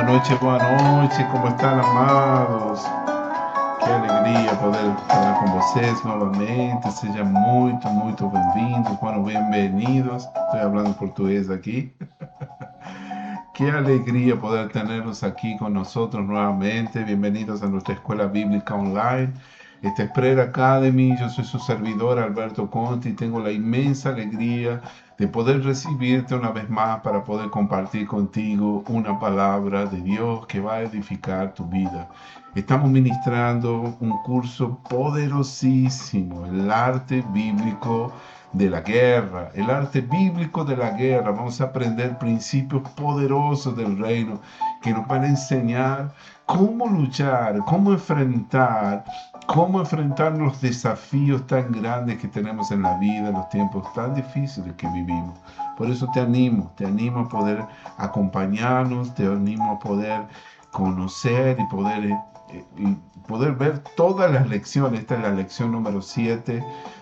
Buenas noches, ¿cómo están, amados? Qué alegría poder estar con vocês novamente. Sejam muito bem-vindos. Bueno, bienvenidos. Estoy hablando portugués aquí. Qué alegría poder tenerlos aquí con nosotros nuevamente. Bienvenidos a nuestra escuela bíblica online. Esta es Prayer Academy. Yo soy su servidor Alberto Conti y tengo la inmensa alegría de poder recibirte una vez más para poder compartir contigo una palabra de Dios que va a edificar tu vida. Estamos ministrando un curso poderosísimo, el arte bíblico de la guerra, el arte bíblico de la guerra. Vamos a aprender principios poderosos del reino que nos van a enseñar cómo luchar, cómo enfrentar los desafíos tan grandes que tenemos en la vida, en los tiempos tan difíciles que vivimos. Por eso te animo a poder acompañarnos, te animo a poder conocer y poder ver todas las lecciones. Esta es la lección número 7,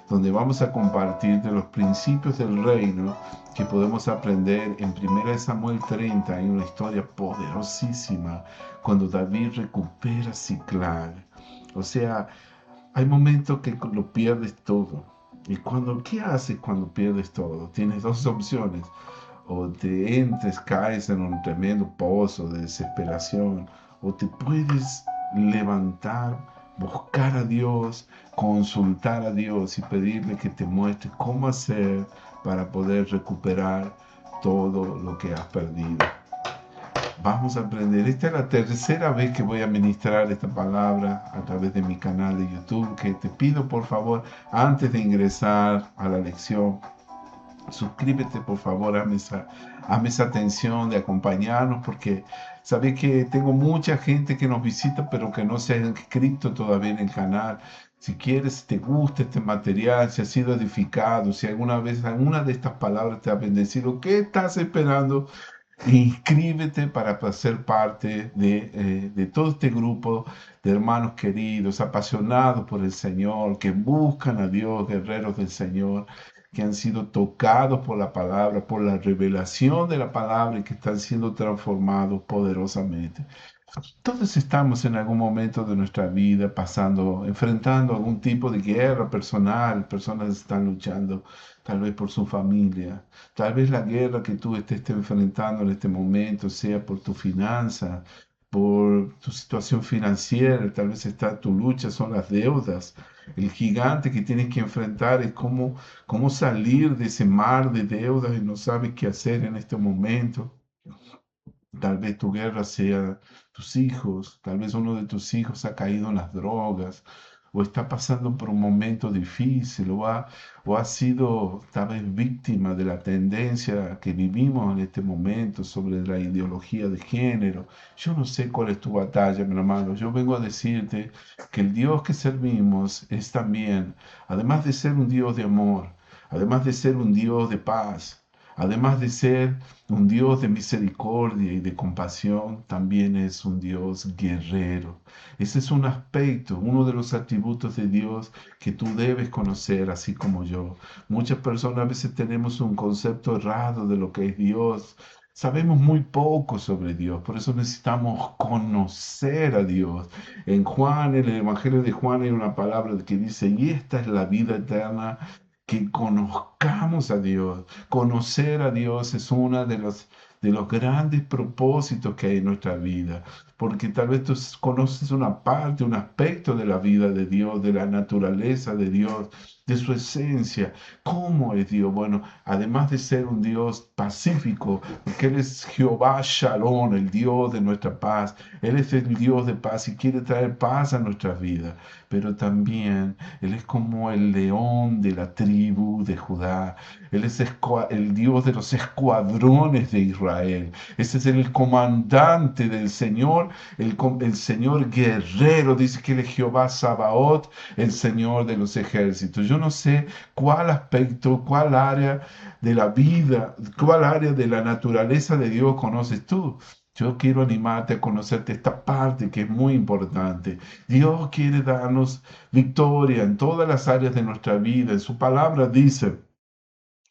donde vamos a compartir de los principios del reino que podemos aprender en 1 Samuel 30. Hay una historia poderosísima cuando David recupera Ciclag. O sea, hay momentos que lo pierdes todo. ¿Qué haces cuando pierdes todo? Tienes dos opciones. O te entres, caes en un tremendo pozo de desesperación, o te puedes levantar, buscar a Dios, consultar a Dios y pedirle que te muestre cómo hacer para poder recuperar todo lo que has perdido. Vamos a aprender. Esta es la tercera vez que voy a ministrar esta palabra a través de mi canal de YouTube, que te pido por favor, antes de ingresar a la lección, suscríbete por favor, hazme esa atención de acompañarnos, porque sabes que tengo mucha gente que nos visita pero que no se ha inscrito todavía en el canal. Si quieres, si te gusta este material, si has sido edificado, si alguna vez alguna de estas palabras te ha bendecido, ¿qué estás esperando? Inscríbete para ser parte de todo este grupo de hermanos queridos, apasionados por el Señor, que buscan a Dios, guerreros del Señor, que han sido tocados por la palabra, por la revelación de la palabra y que están siendo transformados poderosamente. Todos estamos en algún momento de nuestra vida enfrentando algún tipo de guerra personal. Personas están luchando tal vez por su familia. Tal vez la guerra que tú estés enfrentando en este momento sea por tu finanza, por tu situación financiera. Tal vez tu lucha son las deudas. El gigante que tienes que enfrentar es cómo salir de ese mar de deudas y no sabes qué hacer en este momento. Tal vez tu guerra sea tus hijos, tal vez uno de tus hijos ha caído en las drogas o está pasando por un momento difícil o ha sido tal vez víctima de la tendencia que vivimos en este momento sobre la ideología de género. Yo no sé cuál es tu batalla, mi hermano. Yo vengo a decirte que el Dios que servimos es también, además de ser un Dios de amor, además de ser un Dios de paz, además de ser un Dios de misericordia y de compasión, también es un Dios guerrero. Ese es un aspecto, uno de los atributos de Dios que tú debes conocer, así como yo. Muchas personas a veces tenemos un concepto errado de lo que es Dios. Sabemos muy poco sobre Dios, por eso necesitamos conocer a Dios. En el Evangelio de Juan, hay una palabra que dice, y esta es la vida eterna, que conozcamos a Dios. Conocer a Dios es uno de los grandes propósitos que hay en nuestra vida, porque tal vez tú conoces una parte, un aspecto de la vida de Dios, de la naturaleza de Dios, de su esencia. ¿Cómo es Dios? Bueno, además de ser un Dios pacífico, porque Él es Jehová Shalom, el Dios de nuestra paz. Él es el Dios de paz y quiere traer paz a nuestras vidas, pero también Él es como el león de la tribu de Judá. Él es el Dios de los escuadrones de Israel. Ese es el comandante del Señor, el Señor guerrero. Dice que Él es Jehová Sabaoth, el Señor de los ejércitos. Yo no sé cuál aspecto, cuál área de la vida, cuál área de la naturaleza de Dios conoces tú. Yo quiero animarte a conocerte esta parte que es muy importante. Dios quiere darnos victoria en todas las áreas de nuestra vida. En su palabra dice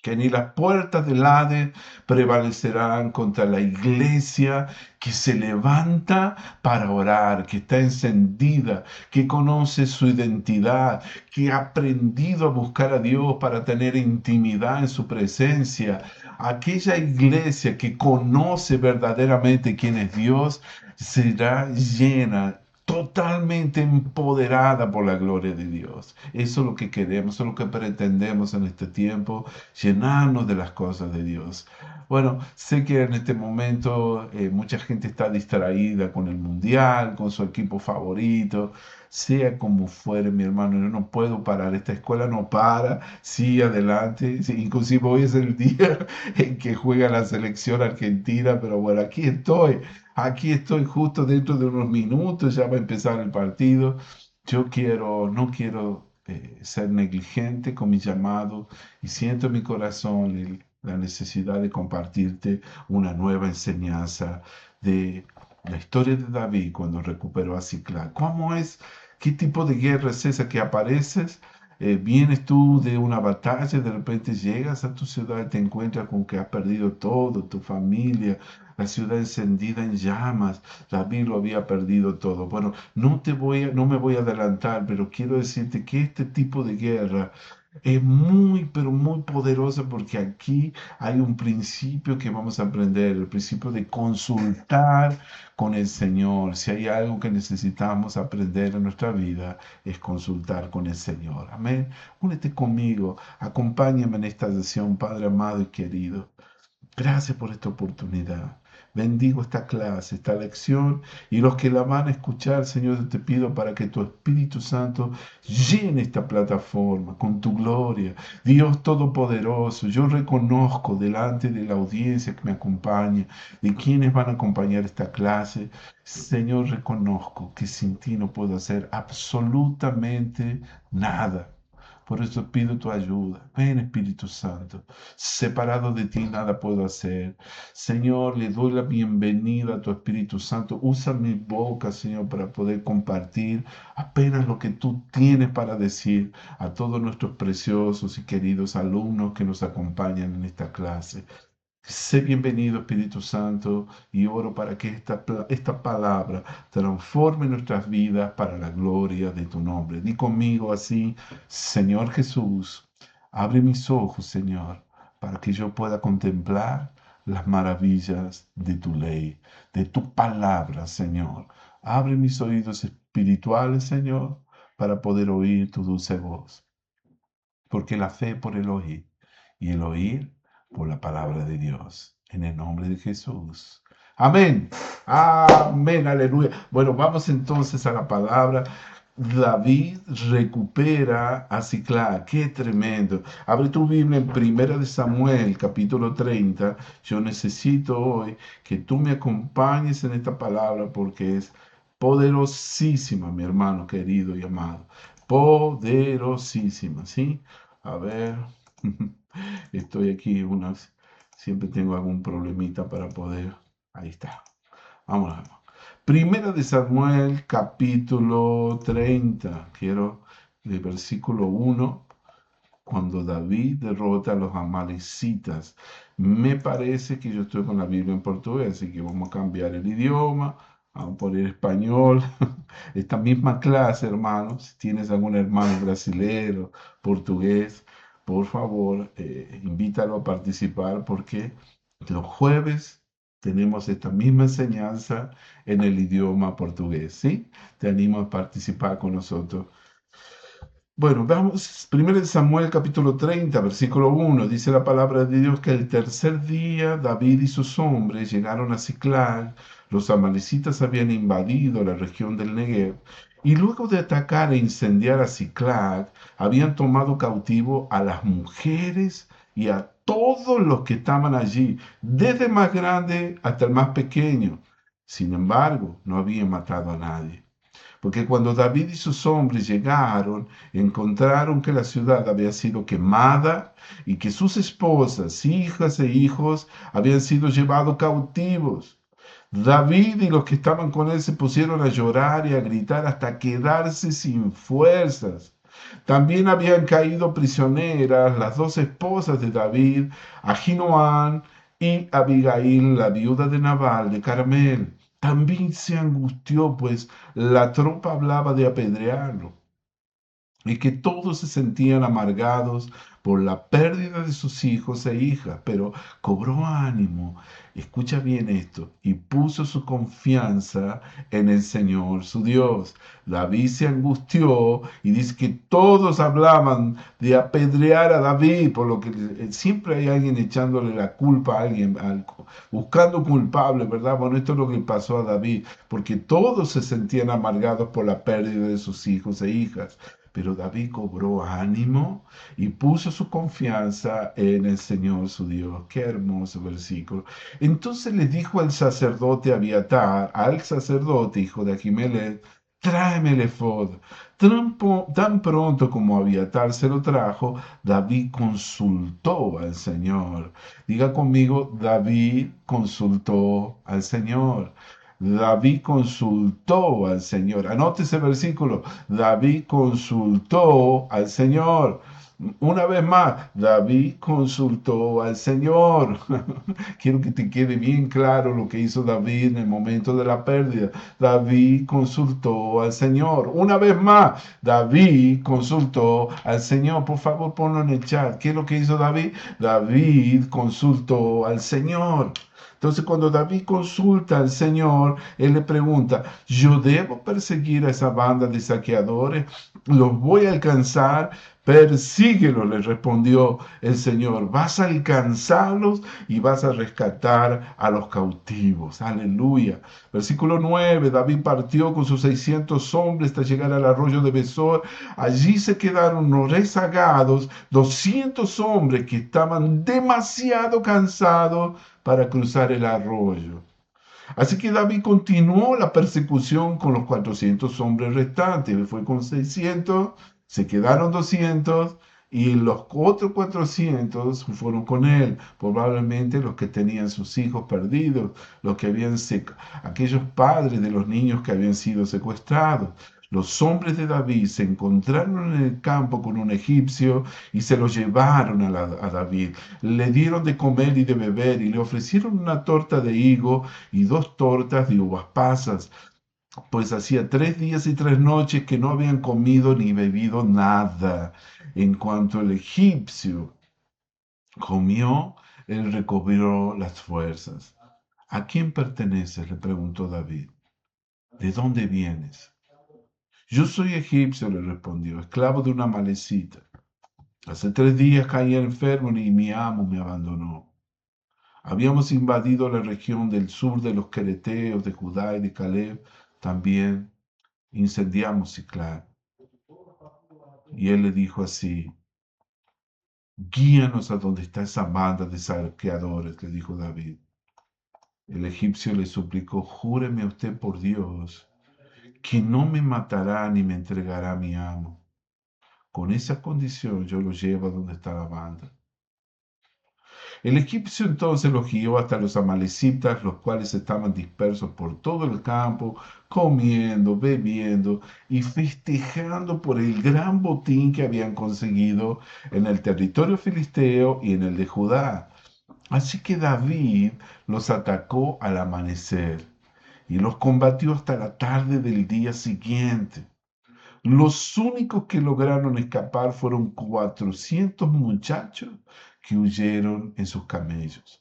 que ni las puertas del Hades prevalecerán contra la iglesia que se levanta para orar, que está encendida, que conoce su identidad, que ha aprendido a buscar a Dios para tener intimidad en su presencia. Aquella iglesia que conoce verdaderamente quién es Dios será llena, totalmente empoderada por la gloria de Dios. Eso es lo que queremos, eso es lo que pretendemos en este tiempo, llenarnos de las cosas de Dios. Bueno, sé que en este momento mucha gente está distraída con el mundial, con su equipo favorito, sea como fuere, mi hermano, yo no puedo parar, esta escuela no para, sigue adelante, sí, inclusive hoy es el día en que juega la selección argentina, pero bueno, aquí estoy justo dentro de unos minutos, ya va a empezar el partido. No quiero ser negligente con mi llamado y siento en mi corazón la necesidad de compartirte una nueva enseñanza de la historia de David cuando recuperó a Ciclán. ¿Cómo es? ¿Qué tipo de guerra es esa que apareces? Vienes tú de una batalla, de repente llegas a tu ciudad y te encuentras con que has perdido todo, tu familia, la ciudad encendida en llamas. David lo había perdido todo. Bueno, no me voy a adelantar, pero quiero decirte que este tipo de guerra es muy, pero muy poderosa porque aquí hay un principio que vamos a aprender, el principio de consultar con el Señor. Si hay algo que necesitamos aprender en nuestra vida, es consultar con el Señor. Amén. Únete conmigo, acompáñame en esta sesión, Padre amado y querido. Gracias por esta oportunidad. Bendigo esta clase, esta lección y los que la van a escuchar, Señor, yo te pido para que tu Espíritu Santo llene esta plataforma con tu gloria. Dios Todopoderoso, yo reconozco delante de la audiencia que me acompaña, de quienes van a acompañar esta clase, Señor, reconozco que sin ti no puedo hacer absolutamente nada. Por eso pido tu ayuda. Ven, Espíritu Santo. Separado de ti nada puedo hacer. Señor, le doy la bienvenida a tu Espíritu Santo. Usa mi boca, Señor, para poder compartir apenas lo que tú tienes para decir a todos nuestros preciosos y queridos alumnos que nos acompañan en esta clase. Sé bienvenido, Espíritu Santo, y oro para que esta palabra transforme nuestras vidas para la gloria de tu nombre. Di conmigo así, Señor Jesús, abre mis ojos, Señor, para que yo pueda contemplar las maravillas de tu ley, de tu palabra, Señor. Abre mis oídos espirituales, Señor, para poder oír tu dulce voz, porque la fe por el oír y el oír por la palabra de Dios. En el nombre de Jesús. Amén. Amén. Aleluya. Bueno, vamos entonces a la palabra. David recupera a Ciclá. Qué tremendo. Abre tu Biblia en Primera de Samuel, capítulo 30. Yo necesito hoy que tú me acompañes en esta palabra porque es poderosísima, mi hermano querido y amado. Poderosísima, ¿sí? A ver, estoy aquí, siempre tengo algún problemita para poder. Ahí está. Vamos a ver. Primera de Samuel, capítulo 30. Quiero, de versículo 1, cuando David derrota a los amalecitas. Me parece que yo estoy con la Biblia en portugués, así que vamos a cambiar el idioma, vamos a poner español. Esta misma clase, hermanos, si tienes algún hermano brasilero, portugués, por favor, invítalo a participar porque los jueves tenemos esta misma enseñanza en el idioma portugués, ¿sí? Te animo a participar con nosotros. Bueno, vamos, 1 Samuel capítulo 30, versículo 1, dice la palabra de Dios que el tercer día David y sus hombres llegaron a Ciclag. Los amalecitas habían invadido la región del Negev y luego de atacar e incendiar a Ciclag, habían tomado cautivo a las mujeres y a todos los que estaban allí, desde el más grande hasta el más pequeño. Sin embargo, no habían matado a nadie. Porque cuando David y sus hombres llegaron, encontraron que la ciudad había sido quemada y que sus esposas, hijas e hijos habían sido llevados cautivos. David y los que estaban con él se pusieron a llorar y a gritar hasta quedarse sin fuerzas. También habían caído prisioneras las dos esposas de David, Ahinoam y Abigail, la viuda de Nabal de Carmel. También se angustió, pues la tropa hablaba de apedrearlo y que todos se sentían amargados por la pérdida de sus hijos e hijas, pero cobró ánimo, escucha bien esto, y puso su confianza en el Señor su Dios. David se angustió y dice que todos hablaban de apedrear a David, por lo que siempre hay alguien echándole la culpa a alguien, buscando culpable, ¿verdad? Bueno, esto es lo que pasó a David, porque todos se sentían amargados por la pérdida de sus hijos e hijas. Pero David cobró ánimo y puso su confianza en el Señor su Dios. Qué hermoso versículo. Entonces le dijo al sacerdote Abiatar, al sacerdote hijo de Ahimelech, tráeme el efod. Tan pronto como Abiatar se lo trajo, David consultó al Señor. Diga conmigo, David consultó al Señor. David consultó al Señor. Anote ese versículo. David consultó al Señor. Una vez más, David consultó al Señor. Quiero que te quede bien claro lo que hizo David en el momento de la pérdida. David consultó al Señor. Una vez más, David consultó al Señor. Por favor, ponlo en el chat. ¿Qué es lo que hizo David? David consultó al Señor. Entonces, cuando David consulta al Señor, él le pregunta, ¿yo debo perseguir a esa banda de saqueadores? ¿Los voy a alcanzar? Persíguelo, le respondió el Señor. Vas a alcanzarlos y vas a rescatar a los cautivos. Aleluya. Versículo 9. David partió con sus 600 hombres hasta llegar al arroyo de Besor. Allí se quedaron los rezagados, 200 hombres que estaban demasiado cansados para cruzar el arroyo. Así que David continuó la persecución con los 400 hombres restantes. Fue con 600, se quedaron 200 y los otros 400 fueron con él. Probablemente los que tenían sus hijos perdidos, los que aquellos padres de los niños que habían sido secuestrados. Los hombres de David se encontraron en el campo con un egipcio y se lo llevaron a David. Le dieron de comer y de beber y le ofrecieron una torta de higo y 2 tortas de uvas pasas, pues hacía 3 días y 3 noches que no habían comido ni bebido nada. En cuanto el egipcio comió, él recobró las fuerzas. ¿A quién perteneces?, le preguntó David. ¿De dónde vienes? Yo soy egipcio, le respondió, esclavo de una malecita. Hace 3 días caí enfermo y mi amo me abandonó. Habíamos invadido la región del sur de los quereteos, de Judá y de Caleb. También incendiamos Siclag. Y él le dijo así, guíanos a donde está esa banda de saqueadores, le dijo David. El egipcio le suplicó, júreme usted por Dios, que no me matará ni me entregará a mi amo. Con esa condición yo lo llevo a donde está la banda. El egipcio entonces los guió hasta los amalecitas, los cuales estaban dispersos por todo el campo, comiendo, bebiendo y festejando por el gran botín que habían conseguido en el territorio filisteo y en el de Judá. Así que David los atacó al amanecer y los combatió hasta la tarde del día siguiente. Los únicos que lograron escapar fueron 400 muchachos que huyeron en sus camellos.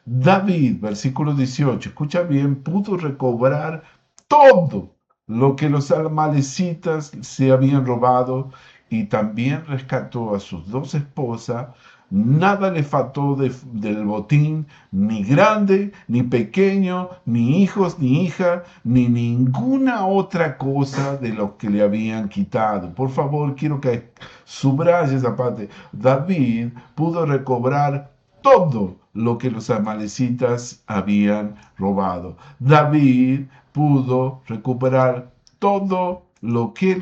David, versículo 18, escucha bien, pudo recobrar todo lo que los amalecitas se habían robado y también rescató a sus 2 esposas. Nada le faltó del botín, ni grande, ni pequeño, ni hijos, ni hija, ni ninguna otra cosa de lo que le habían quitado. Por favor, quiero que subraye esa parte. David pudo recobrar todo lo que los amalecitas habían robado. David pudo recuperar todo lo que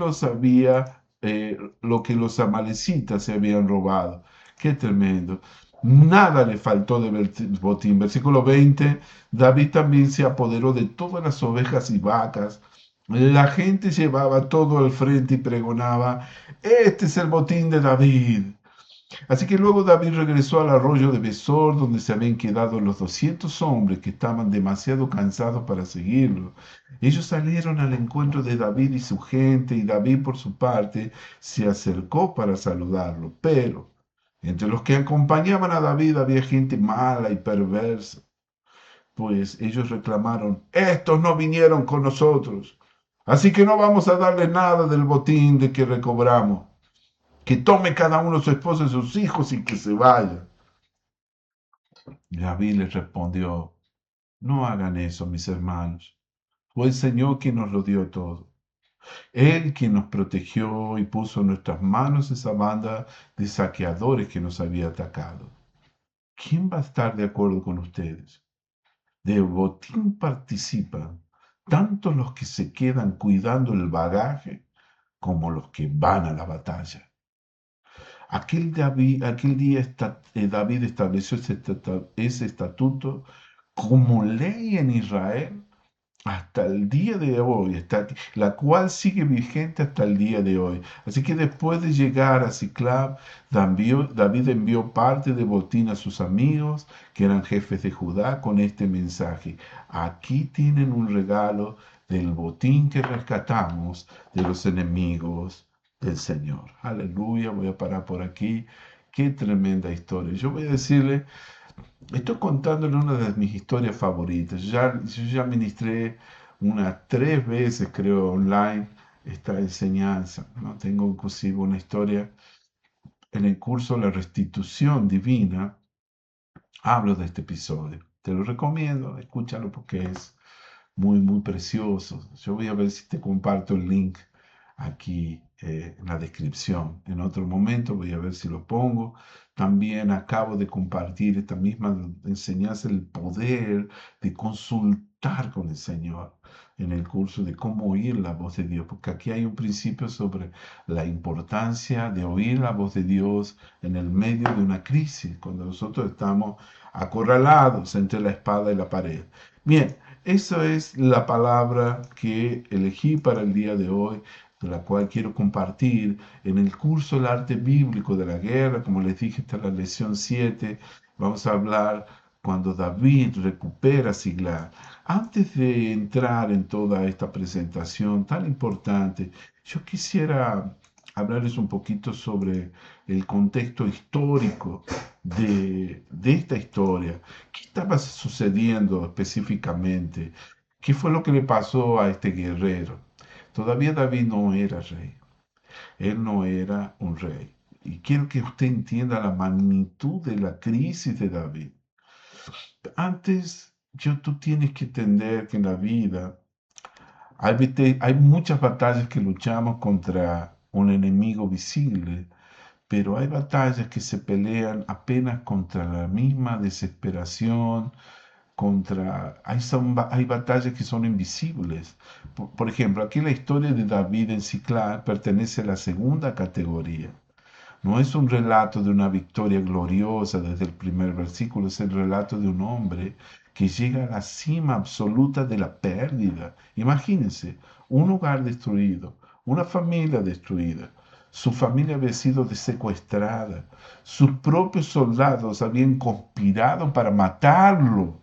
los amalecitas se habían robado. Qué tremendo. Nada le faltó de botín. Versículo 20, David también se apoderó de todas las ovejas y vacas, La gente llevaba todo al frente y pregonaba, este es el botín de David. Así que luego David regresó al arroyo de Besor, donde se habían quedado los 200 hombres que estaban demasiado cansados para seguirlo. Ellos salieron al encuentro de David y su gente, y David por su parte se acercó para saludarlo. Pero entre los que acompañaban a David había gente mala y perversa, pues ellos reclamaron, estos no vinieron con nosotros, así que no vamos a darle nada del botín de que recobramos. Que tome cada uno su esposa y sus hijos y que se vaya. David les respondió, no hagan eso, mis hermanos. Fue el Señor quien nos lo dio todo. Él quien nos protegió y puso en nuestras manos esa banda de saqueadores que nos había atacado. ¿Quién va a estar de acuerdo con ustedes? Del botín participan tanto los que se quedan cuidando el bagaje como los que van a la batalla. Aquel día David estableció ese estatuto como ley en Israel hasta el día de hoy, la cual sigue vigente hasta el día de hoy. Así que después de llegar a Siclag, David envió parte de botín a sus amigos, que eran jefes de Judá, con este mensaje. Aquí tienen un regalo del botín que rescatamos de los enemigos del Señor. Aleluya, voy a parar por aquí. Qué tremenda historia. Yo voy a decirle, estoy contándole una de mis historias favoritas. Yo ya ministré unas 3 veces, creo, online esta enseñanza, ¿no? Tengo inclusive una historia en el curso La Restitución Divina. Hablo de este episodio. Te lo recomiendo, escúchalo porque es muy, muy precioso. Yo voy a ver si te comparto el link aquí en la descripción. En otro momento voy a ver si lo pongo. También acabo de compartir esta misma enseñanza, el poder de consultar con el Señor en el curso de cómo oír la voz de Dios, porque aquí hay un principio sobre la importancia de oír la voz de Dios en el medio de una crisis, cuando nosotros estamos acorralados entre la espada y la pared. Bien, esa es la palabra que elegí para el día de hoy, de la cual quiero compartir en el curso El arte bíblico de la guerra. Como les dije, está la lección 7. Vamos a hablar cuando David recupera Siglar. Antes de entrar en toda esta presentación tan importante, yo quisiera hablarles un poquito sobre el contexto histórico de esta historia. ¿Qué estaba sucediendo específicamente? ¿Qué fue lo que le pasó a este guerrero? Todavía David no era rey. Él no era un rey. Y quiero que usted entienda la magnitud de la crisis de David. Antes, tú tienes que entender que en la vida hay muchas batallas que luchamos contra un enemigo visible, pero hay batallas que se pelean apenas contra la misma desesperación, hay batallas que son invisibles. Por ejemplo, aquí la historia de David en Ciclán pertenece a la segunda categoría. No es un relato de una victoria gloriosa desde el primer versículo, es el relato de un hombre que llega a la cima absoluta de la pérdida. Imagínense, un hogar destruido, una familia destruida, su familia había sido secuestrada, sus propios soldados habían conspirado para matarlo.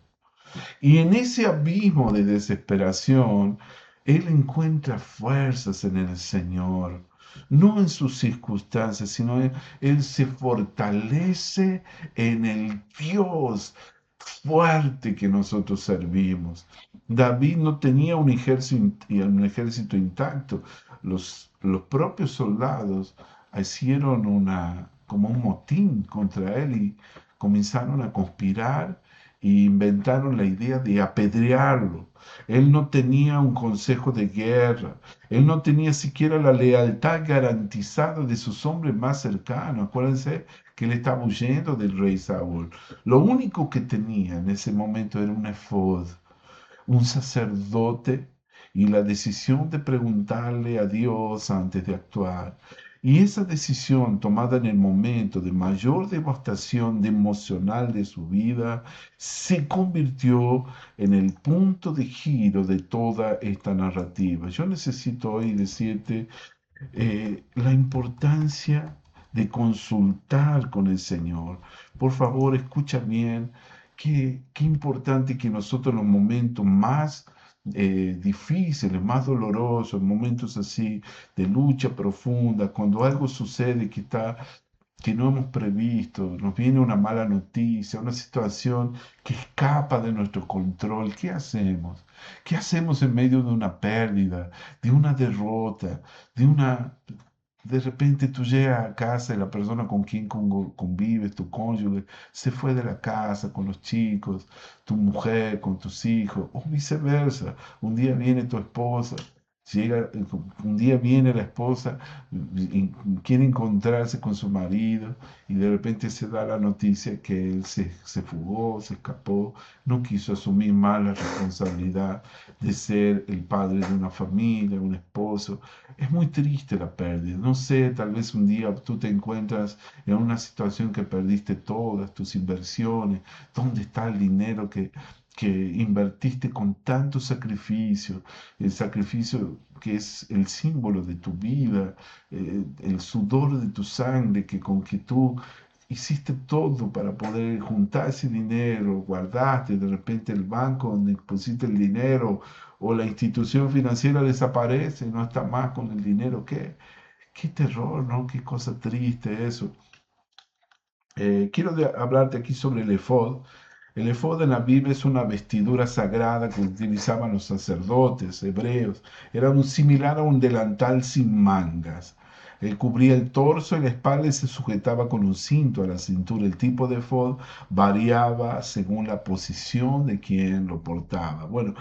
Y en ese abismo de desesperación, él encuentra fuerzas en el Señor, no en sus circunstancias, sino él se fortalece en el Dios fuerte que nosotros servimos. David no tenía un ejército intacto. Los propios soldados hicieron como un motín contra él y comenzaron a conspirar e inventaron la idea de apedrearlo. Él no tenía un consejo de guerra. Él no tenía siquiera la lealtad garantizada de sus hombres más cercanos. Acuérdense que él estaba huyendo del rey Saúl. Lo único que tenía en ese momento era un efod, un sacerdote, y la decisión de preguntarle a Dios antes de actuar. Y esa decisión tomada en el momento de mayor devastación emocional de su vida se convirtió en el punto de giro de toda esta narrativa. Yo necesito hoy decirte la importancia de consultar con el Señor. Por favor, escucha bien, qué importante que nosotros en los momentos más difíciles, más dolorosos, momentos así de lucha profunda, cuando algo sucede que no hemos previsto, nos viene una mala noticia, una situación que escapa de nuestro control, ¿qué hacemos? ¿Qué hacemos en medio de una pérdida, de una derrota, de una... De repente tú llegas a casa y la persona con quien convives, tu cónyuge, se fue de la casa con los chicos, tu mujer con tus hijos, o viceversa. Un día viene tu esposa, llega, un día viene la esposa y quiere encontrarse con su marido y de repente se da la noticia que él se fugó, se escapó, no quiso asumir más la responsabilidad de ser el padre de una familia, un esposo. Es muy triste la pérdida. No sé, tal vez un día tú te encuentras en una situación que perdiste todas tus inversiones. ¿Dónde está el dinero que invertiste con tanto sacrificio? El sacrificio que es el símbolo de tu vida, el sudor de tu sangre, con que tú hiciste todo para poder juntar ese dinero, guardaste de repente el banco donde pusiste el dinero o la institución financiera desaparece, no está más con el dinero. Qué terror, ¿no? Qué cosa triste eso. Quiero hablarte aquí sobre el efod. El efod en la Biblia es una vestidura sagrada que utilizaban los sacerdotes hebreos. Era un similar a un delantal sin mangas. Él cubría el torso y la espalda y se sujetaba con un cinto a la cintura. El tipo de efod variaba según la posición de quien lo portaba. Bueno,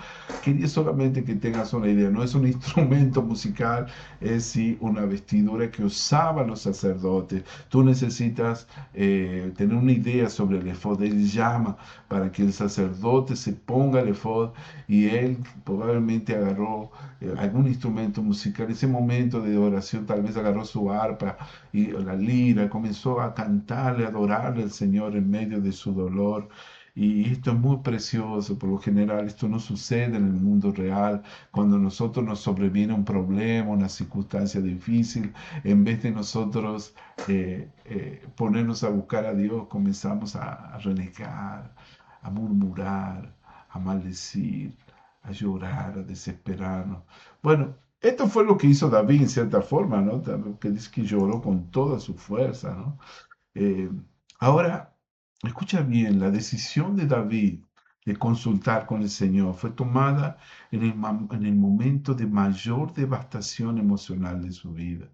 quería solamente que tengas una idea. No es un instrumento musical, es sí una vestidura que usaban los sacerdotes. Tú necesitas tener una idea sobre el efod. Él llama para que el sacerdote se ponga el efod y él probablemente agarró algún instrumento musical. Ese momento de oración tal vez agarró su arpa y la lira, comenzó a cantarle, a adorarle al Señor en medio de su dolor. Y esto es muy precioso, por lo general esto no sucede en el mundo real. Cuando a nosotros nos sobreviene un problema, una circunstancia difícil, en vez de nosotros ponernos a buscar a Dios, comenzamos a renegar, a murmurar, a maldecir, a llorar, a desesperarnos. Bueno, esto fue lo que hizo David en cierta forma, ¿no? Que dice que lloró con toda su fuerza, ¿no? Eh, Ahora, escucha bien, la decisión de David de consultar con el Señor fue tomada en el momento de mayor devastación emocional de su vida.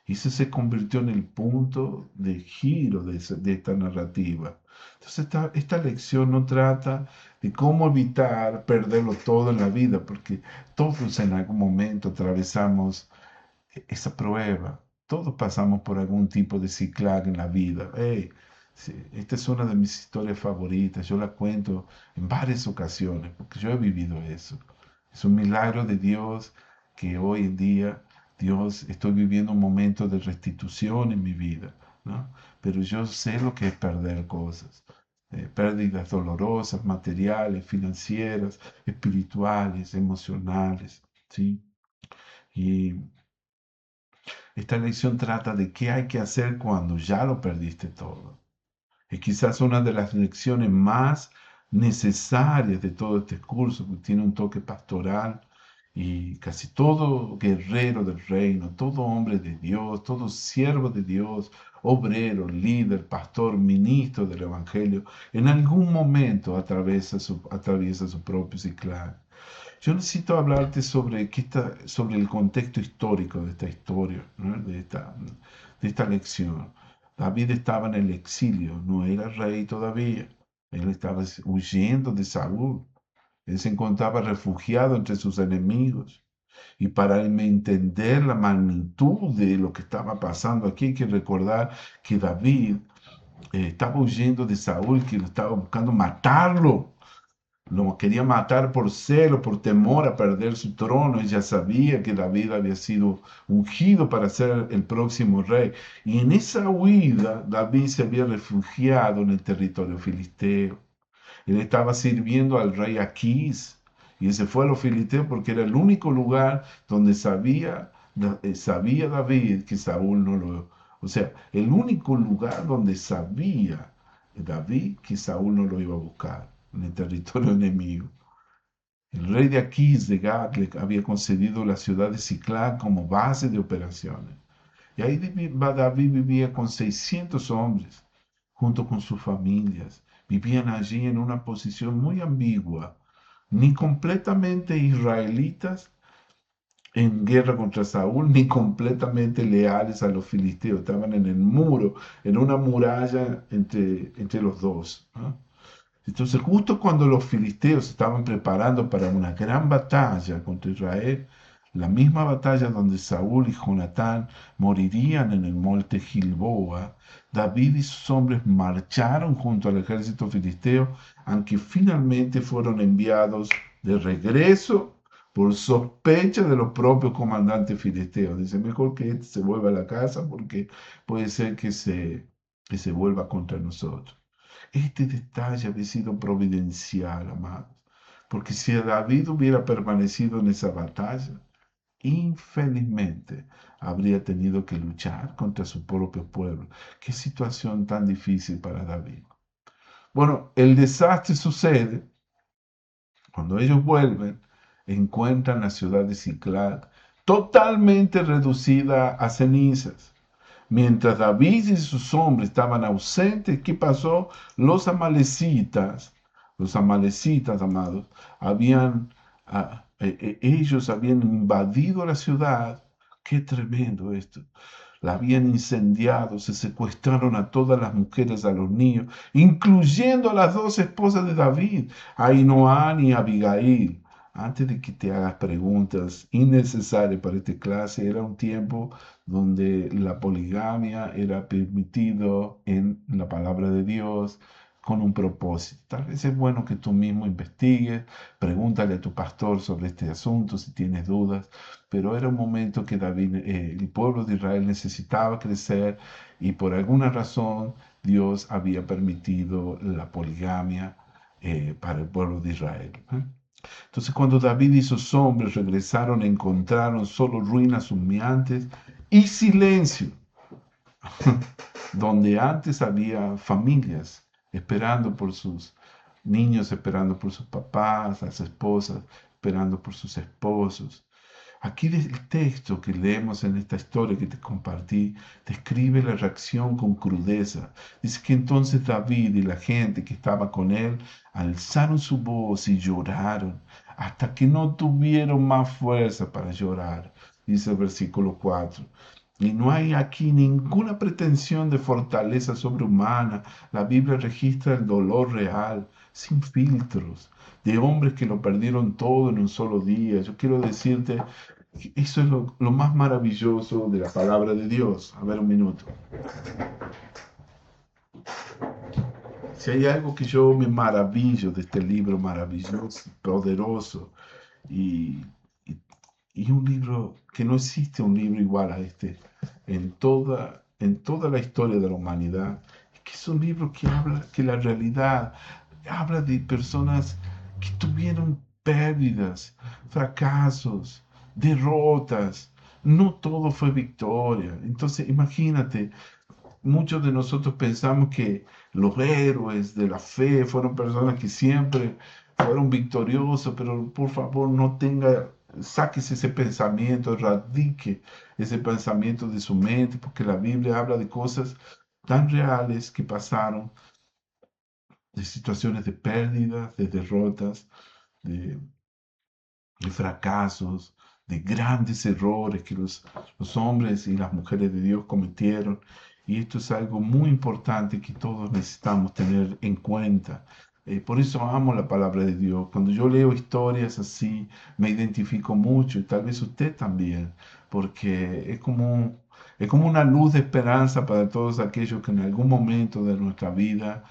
Y eso se convirtió en el punto de giro de esta narrativa. Entonces, esta lección no trata de cómo evitar perderlo todo en la vida, porque todos en algún momento atravesamos esa prueba. Todos pasamos por algún tipo de ciclaje en la vida. Hey, sí, esta es una de mis historias favoritas. Yo la cuento en varias ocasiones porque yo he vivido eso. Es un milagro de Dios que hoy en día estoy viviendo un momento de restitución en mi vida, ¿no? Pero yo sé lo que es perder cosas. Pérdidas dolorosas, materiales, financieras, espirituales, emocionales, ¿sí? Y esta lección trata de qué hay que hacer cuando ya lo perdiste todo. Es quizás una de las lecciones más necesarias de todo este curso, que tiene un toque pastoral y casi todo guerrero del reino, todo hombre de Dios, todo siervo de Dios, obrero, líder, pastor, ministro del Evangelio, en algún momento atraviesa su propio ciclo. Yo necesito hablarte sobre, sobre el contexto histórico de esta historia, ¿no? De esta lección. David estaba en el exilio, no era rey todavía. Él estaba huyendo de Saúl. Él se encontraba refugiado entre sus enemigos. Y para entender la magnitud de lo que estaba pasando aquí, hay que recordar que David estaba huyendo de Saúl, que lo estaba buscando matarlo. lo quería matar por celo, por temor a perder su trono. Ella sabía que David había sido ungido para ser el próximo rey. Y en esa huida, David se había refugiado en el territorio filisteo. Él estaba sirviendo al rey Aquís. Y ese fue a los filisteos porque era el único lugar donde sabía David que Saúl no lo... O sea, el único lugar donde sabía David que Saúl no lo iba a buscar, en el territorio enemigo. El rey de Aquís de Gat le había concedido la ciudad de Ciclán como base de operaciones. Y ahí David vivía con 600 hombres, junto con sus familias. Vivían allí en una posición muy ambigua, ni completamente israelitas en guerra contra Saúl, ni completamente leales a los filisteos. Estaban en el muro, en una muralla entre los dos, ¿no? Entonces, justo cuando los filisteos se estaban preparando para una gran batalla contra Israel, la misma batalla donde Saúl y Jonatán morirían en el monte Gilboa, David y sus hombres marcharon junto al ejército filisteo, aunque finalmente fueron enviados de regreso por sospecha de los propios comandantes filisteos. Dice, mejor que este se vuelva a la casa porque puede ser que se vuelva contra nosotros. Este detalle había sido providencial, amados, porque si David hubiera permanecido en esa batalla, infelizmente habría tenido que luchar contra su propio pueblo. Qué situación tan difícil para David. Bueno, el desastre sucede cuando ellos vuelven, encuentran la ciudad de Ciclag totalmente reducida a cenizas. Mientras David y sus hombres estaban ausentes, ¿qué pasó? Los amalecitas, amados, ellos habían invadido la ciudad. Qué tremendo esto. La habían incendiado, se secuestraron a todas las mujeres, a los niños, incluyendo a las dos esposas de David, Ahinoam y Abigail. Antes de que te hagas preguntas innecesarias para esta clase, era un tiempo donde la poligamia era permitido en la palabra de Dios con un propósito. Tal vez es bueno que tú mismo investigues, pregúntale a tu pastor sobre este asunto si tienes dudas, pero era un momento que David, el pueblo de Israel necesitaba crecer y por alguna razón Dios había permitido la poligamia para el pueblo de Israel. Entonces, cuando David y sus hombres regresaron, encontraron solo ruinas humeantes y silencio, donde antes había familias esperando por sus niños, esperando por sus papás, las esposas, esperando por sus esposos. Aquí el texto que leemos en esta historia que te compartí describe la reacción con crudeza. Dice que entonces David y la gente que estaba con él alzaron su voz y lloraron hasta que no tuvieron más fuerza para llorar. Dice el versículo 4. Y no hay aquí ninguna pretensión de fortaleza sobrehumana. La Biblia registra el dolor real, sin filtros, de hombres que lo perdieron todo en un solo día. Yo quiero decirte, eso es lo más maravilloso de la palabra de Dios. A ver, un minuto. Si hay algo que yo me maravillo de este libro maravilloso, poderoso, y, y, y un libro que no existe un libro igual a este en toda la historia de la humanidad, es que es un libro que habla, que la realidad habla de personas que tuvieron pérdidas, fracasos, derrotas. No todo fue victoria. Entonces, imagínate, muchos de nosotros pensamos que los héroes de la fe fueron personas que siempre fueron victoriosos, pero por favor sáquese ese pensamiento, radique ese pensamiento de su mente, porque la Biblia habla de cosas tan reales que pasaron, de situaciones de pérdidas, de derrotas, de fracasos, de grandes errores que los hombres y las mujeres de Dios cometieron. Y esto es algo muy importante que todos necesitamos tener en cuenta. Por eso amo la palabra de Dios. Cuando yo leo historias así, me identifico mucho y tal vez usted también, porque es como una luz de esperanza para todos aquellos que en algún momento de nuestra vida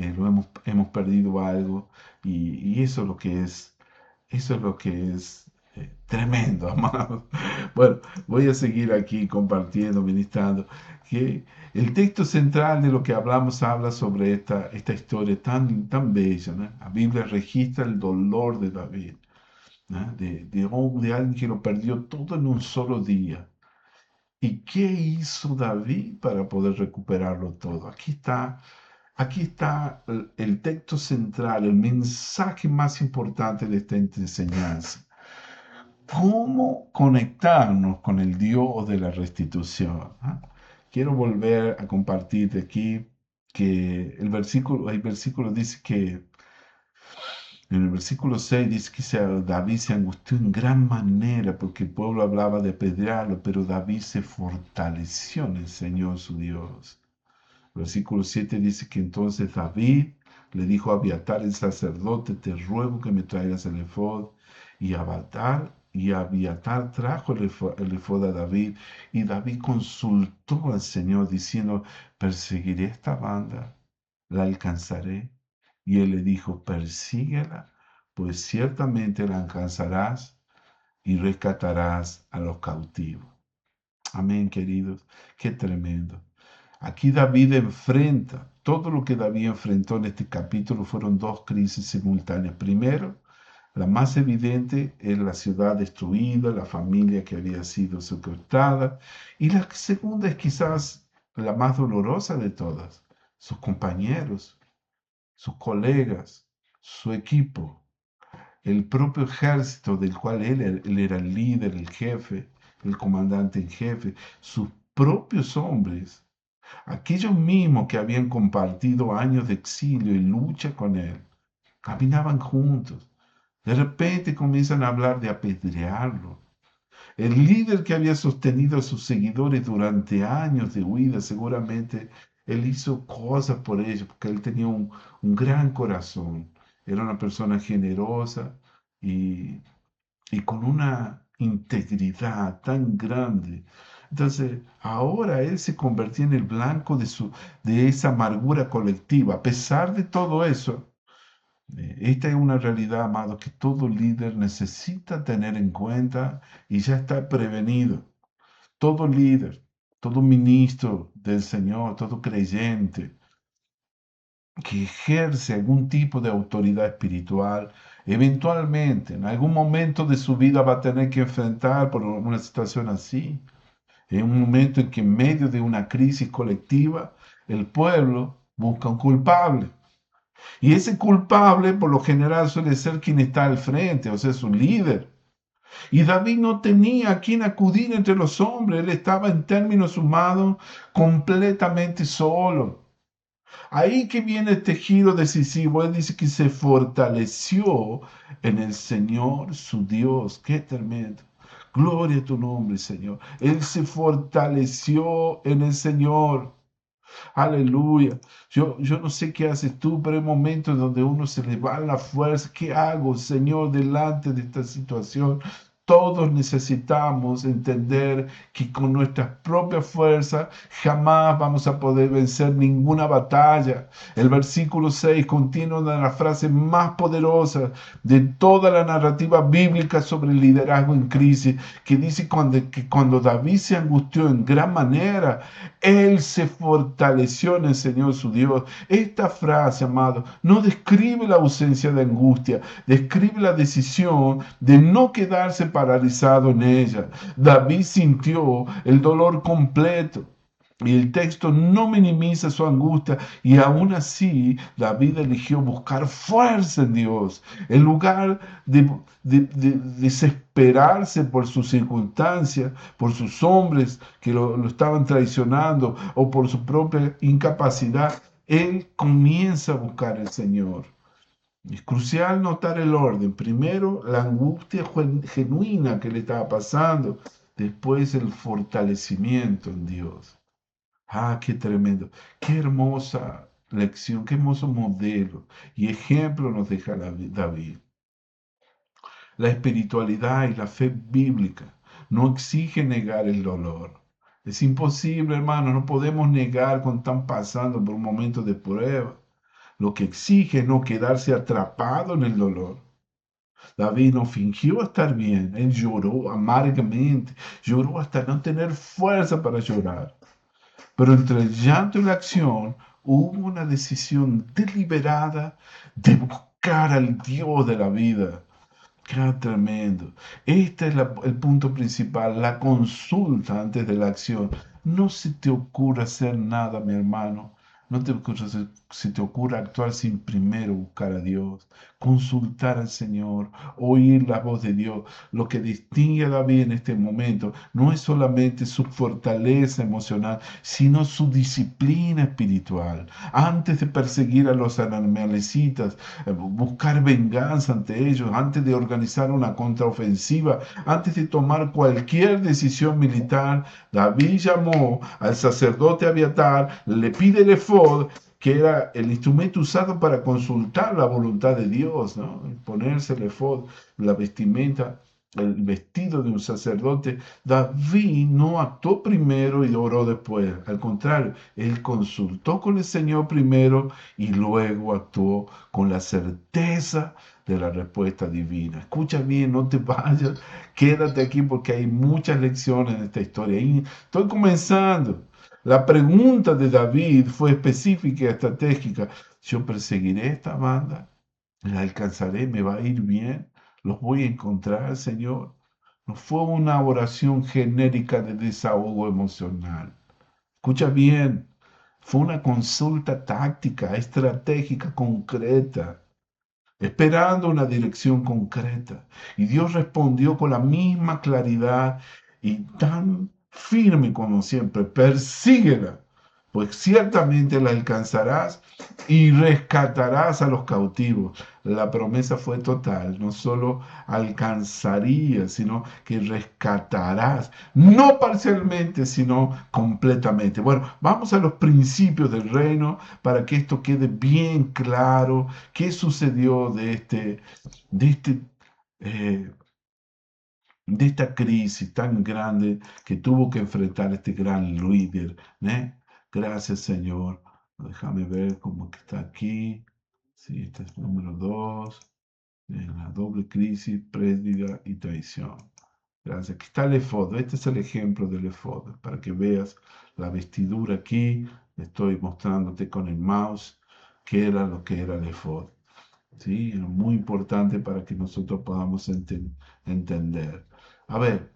hemos perdido algo y eso es lo que es tremendo, amado. Bueno, voy a seguir aquí compartiendo, ministrando, que el texto central de lo que hablamos habla sobre esta historia tan bella, ¿no? La Biblia registra el dolor de David, ¿no? De alguien que lo perdió todo en un solo día. ¿Y qué hizo David para poder recuperarlo todo? Aquí está el texto central, el mensaje más importante de esta enseñanza. ¿Cómo conectarnos con el Dios de la restitución? ¿Ah? Quiero volver a compartirte aquí que el versículo dice que, en el versículo 6 dice que David se angustió en gran manera porque el pueblo hablaba de apedrearlo, pero David se fortaleció en el Señor su Dios. Versículo 7 dice que entonces David le dijo a Abiatar el sacerdote, te ruego que me traigas el efod. Y Abiatar trajo el efod a David, y David consultó al Señor diciendo, ¿perseguiré esta banda? ¿La alcanzaré? Y él le dijo, persíguela, pues ciertamente la alcanzarás y rescatarás a los cautivos. Amén, queridos. Qué tremendo. Aquí David enfrenta, todo lo que David enfrentó en este capítulo fueron dos crisis simultáneas. Primero, la más evidente es la ciudad destruida, la familia que había sido secuestrada. Y la segunda es quizás la más dolorosa de todas, sus compañeros, sus colegas, su equipo, el propio ejército del cual él era el líder, el jefe, el comandante en jefe, sus propios hombres, aquellos mismos que habían compartido años de exilio y lucha con él, caminaban juntos. De repente comienzan a hablar de apedrearlo. El líder que había sostenido a sus seguidores durante años de huida, seguramente él hizo cosas por ellos, porque él tenía un gran corazón. Era una persona generosa y, y con una integridad tan grande. Entonces, ahora él se convertía en el blanco de esa amargura colectiva. A pesar de todo eso, esta es una realidad, amado, que todo líder necesita tener en cuenta y ya está prevenido. Todo líder, todo ministro del Señor, todo creyente que ejerce algún tipo de autoridad espiritual, eventualmente, en algún momento de su vida va a tener que enfrentar por una situación así. En un momento en que en medio de una crisis colectiva, el pueblo busca un culpable. Y ese culpable, por lo general, suele ser quien está al frente, o sea, su líder. Y David no tenía a quien acudir entre los hombres, él estaba en términos humanos completamente solo. Ahí que viene este giro decisivo, él dice que se fortaleció en el Señor su Dios. Qué tremendo. Gloria a tu nombre, Señor. Él se fortaleció en el Señor. Aleluya. Yo no sé qué haces tú, pero hay momentos donde uno se le va la fuerza. ¿Qué hago, Señor, delante de esta situación? Todos necesitamos entender que con nuestras propias fuerzas jamás vamos a poder vencer ninguna batalla. El versículo 6 contiene una de las frases más poderosas de toda la narrativa bíblica sobre el liderazgo en crisis, que dice que cuando David se angustió en gran manera, él se fortaleció en el Señor su Dios. Esta frase, amado, no describe la ausencia de angustia, describe la decisión de no quedarse paralizado en ella. David sintió el dolor completo. Y el texto no minimiza su angustia y aún así David eligió buscar fuerza en Dios. En lugar de desesperarse por sus circunstancias, por sus hombres que lo estaban traicionando o por su propia incapacidad, él comienza a buscar al Señor. Es crucial notar el orden. Primero, la angustia genuina que le estaba pasando. Después, el fortalecimiento en Dios. Ah, qué tremendo. Qué hermosa lección, qué hermoso modelo y ejemplo nos deja David. La espiritualidad y la fe bíblica no exige negar el dolor. Es imposible, hermano, no podemos negar cuando están pasando por un momento de prueba. Lo que exige es no quedarse atrapado en el dolor. David no fingió estar bien, él lloró amargamente, lloró hasta no tener fuerza para llorar. Pero entre el llanto y la acción hubo una decisión deliberada de buscar al Dios de la vida. Qué tremendo. Este es el punto principal, la consulta antes de la acción. No se te ocurra hacer nada, mi hermano. No te ocurra, se te ocurra actuar sin primero buscar a Dios, consultar al Señor, oír la voz de Dios. Lo que distingue a David en este momento no es solamente su fortaleza emocional, sino su disciplina espiritual. Antes de perseguir a los amalecitas, buscar venganza ante ellos, antes de organizar una contraofensiva, antes de tomar cualquier decisión militar, David llamó al sacerdote Abiatar, le pide el efod, que era el instrumento usado para consultar la voluntad de Dios, ¿no? Ponerse el efod, la vestimenta, el vestido de un sacerdote. David no actuó primero y oró después. Al contrario, él consultó con el Señor primero y luego actuó con la certeza de la respuesta divina. Escucha bien, no te vayas, quédate aquí porque hay muchas lecciones en esta historia. Y estoy comenzando. La pregunta de David fue específica y estratégica. Yo perseguiré esta banda, la alcanzaré, me va a ir bien, los voy a encontrar, Señor. No fue una oración genérica de desahogo emocional. Escucha bien, fue una consulta táctica, estratégica, concreta, esperando una dirección concreta. Y Dios respondió con la misma claridad y tan firme como siempre, persíguela, pues ciertamente la alcanzarás y rescatarás a los cautivos. La promesa fue total, no solo alcanzarías, sino que rescatarás, no parcialmente, sino completamente. Bueno, vamos a los principios del reino para que esto quede bien claro. ¿Qué sucedió de eh, de esta crisis tan grande que tuvo que enfrentar este gran líder? ¿Eh? Gracias, Señor. Déjame ver cómo que está aquí. Sí, este es el número 2. La doble crisis, pérdida y traición. Gracias. Aquí está el efod. Este es el ejemplo del efod. Para que veas la vestidura aquí. Estoy mostrándote con el mouse qué era lo que era el efod. ¿Sí? Es muy importante para que nosotros podamos entender. A ver,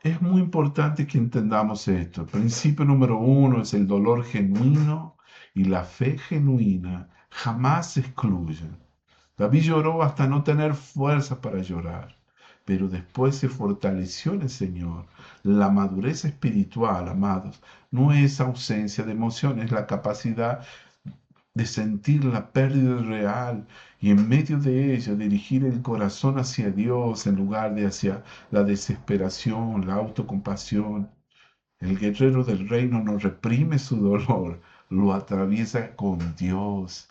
es muy importante que entendamos esto. El principio número uno es el dolor genuino y la fe genuina jamás se excluyen. David lloró hasta no tener fuerza para llorar, pero después se fortaleció en el Señor. La madurez espiritual, amados, no es ausencia de emociones, es la capacidad de sentir la pérdida real y en medio de ella dirigir el corazón hacia Dios en lugar de hacia la desesperación, la autocompasión. El guerrero del reino no reprime su dolor, lo atraviesa con Dios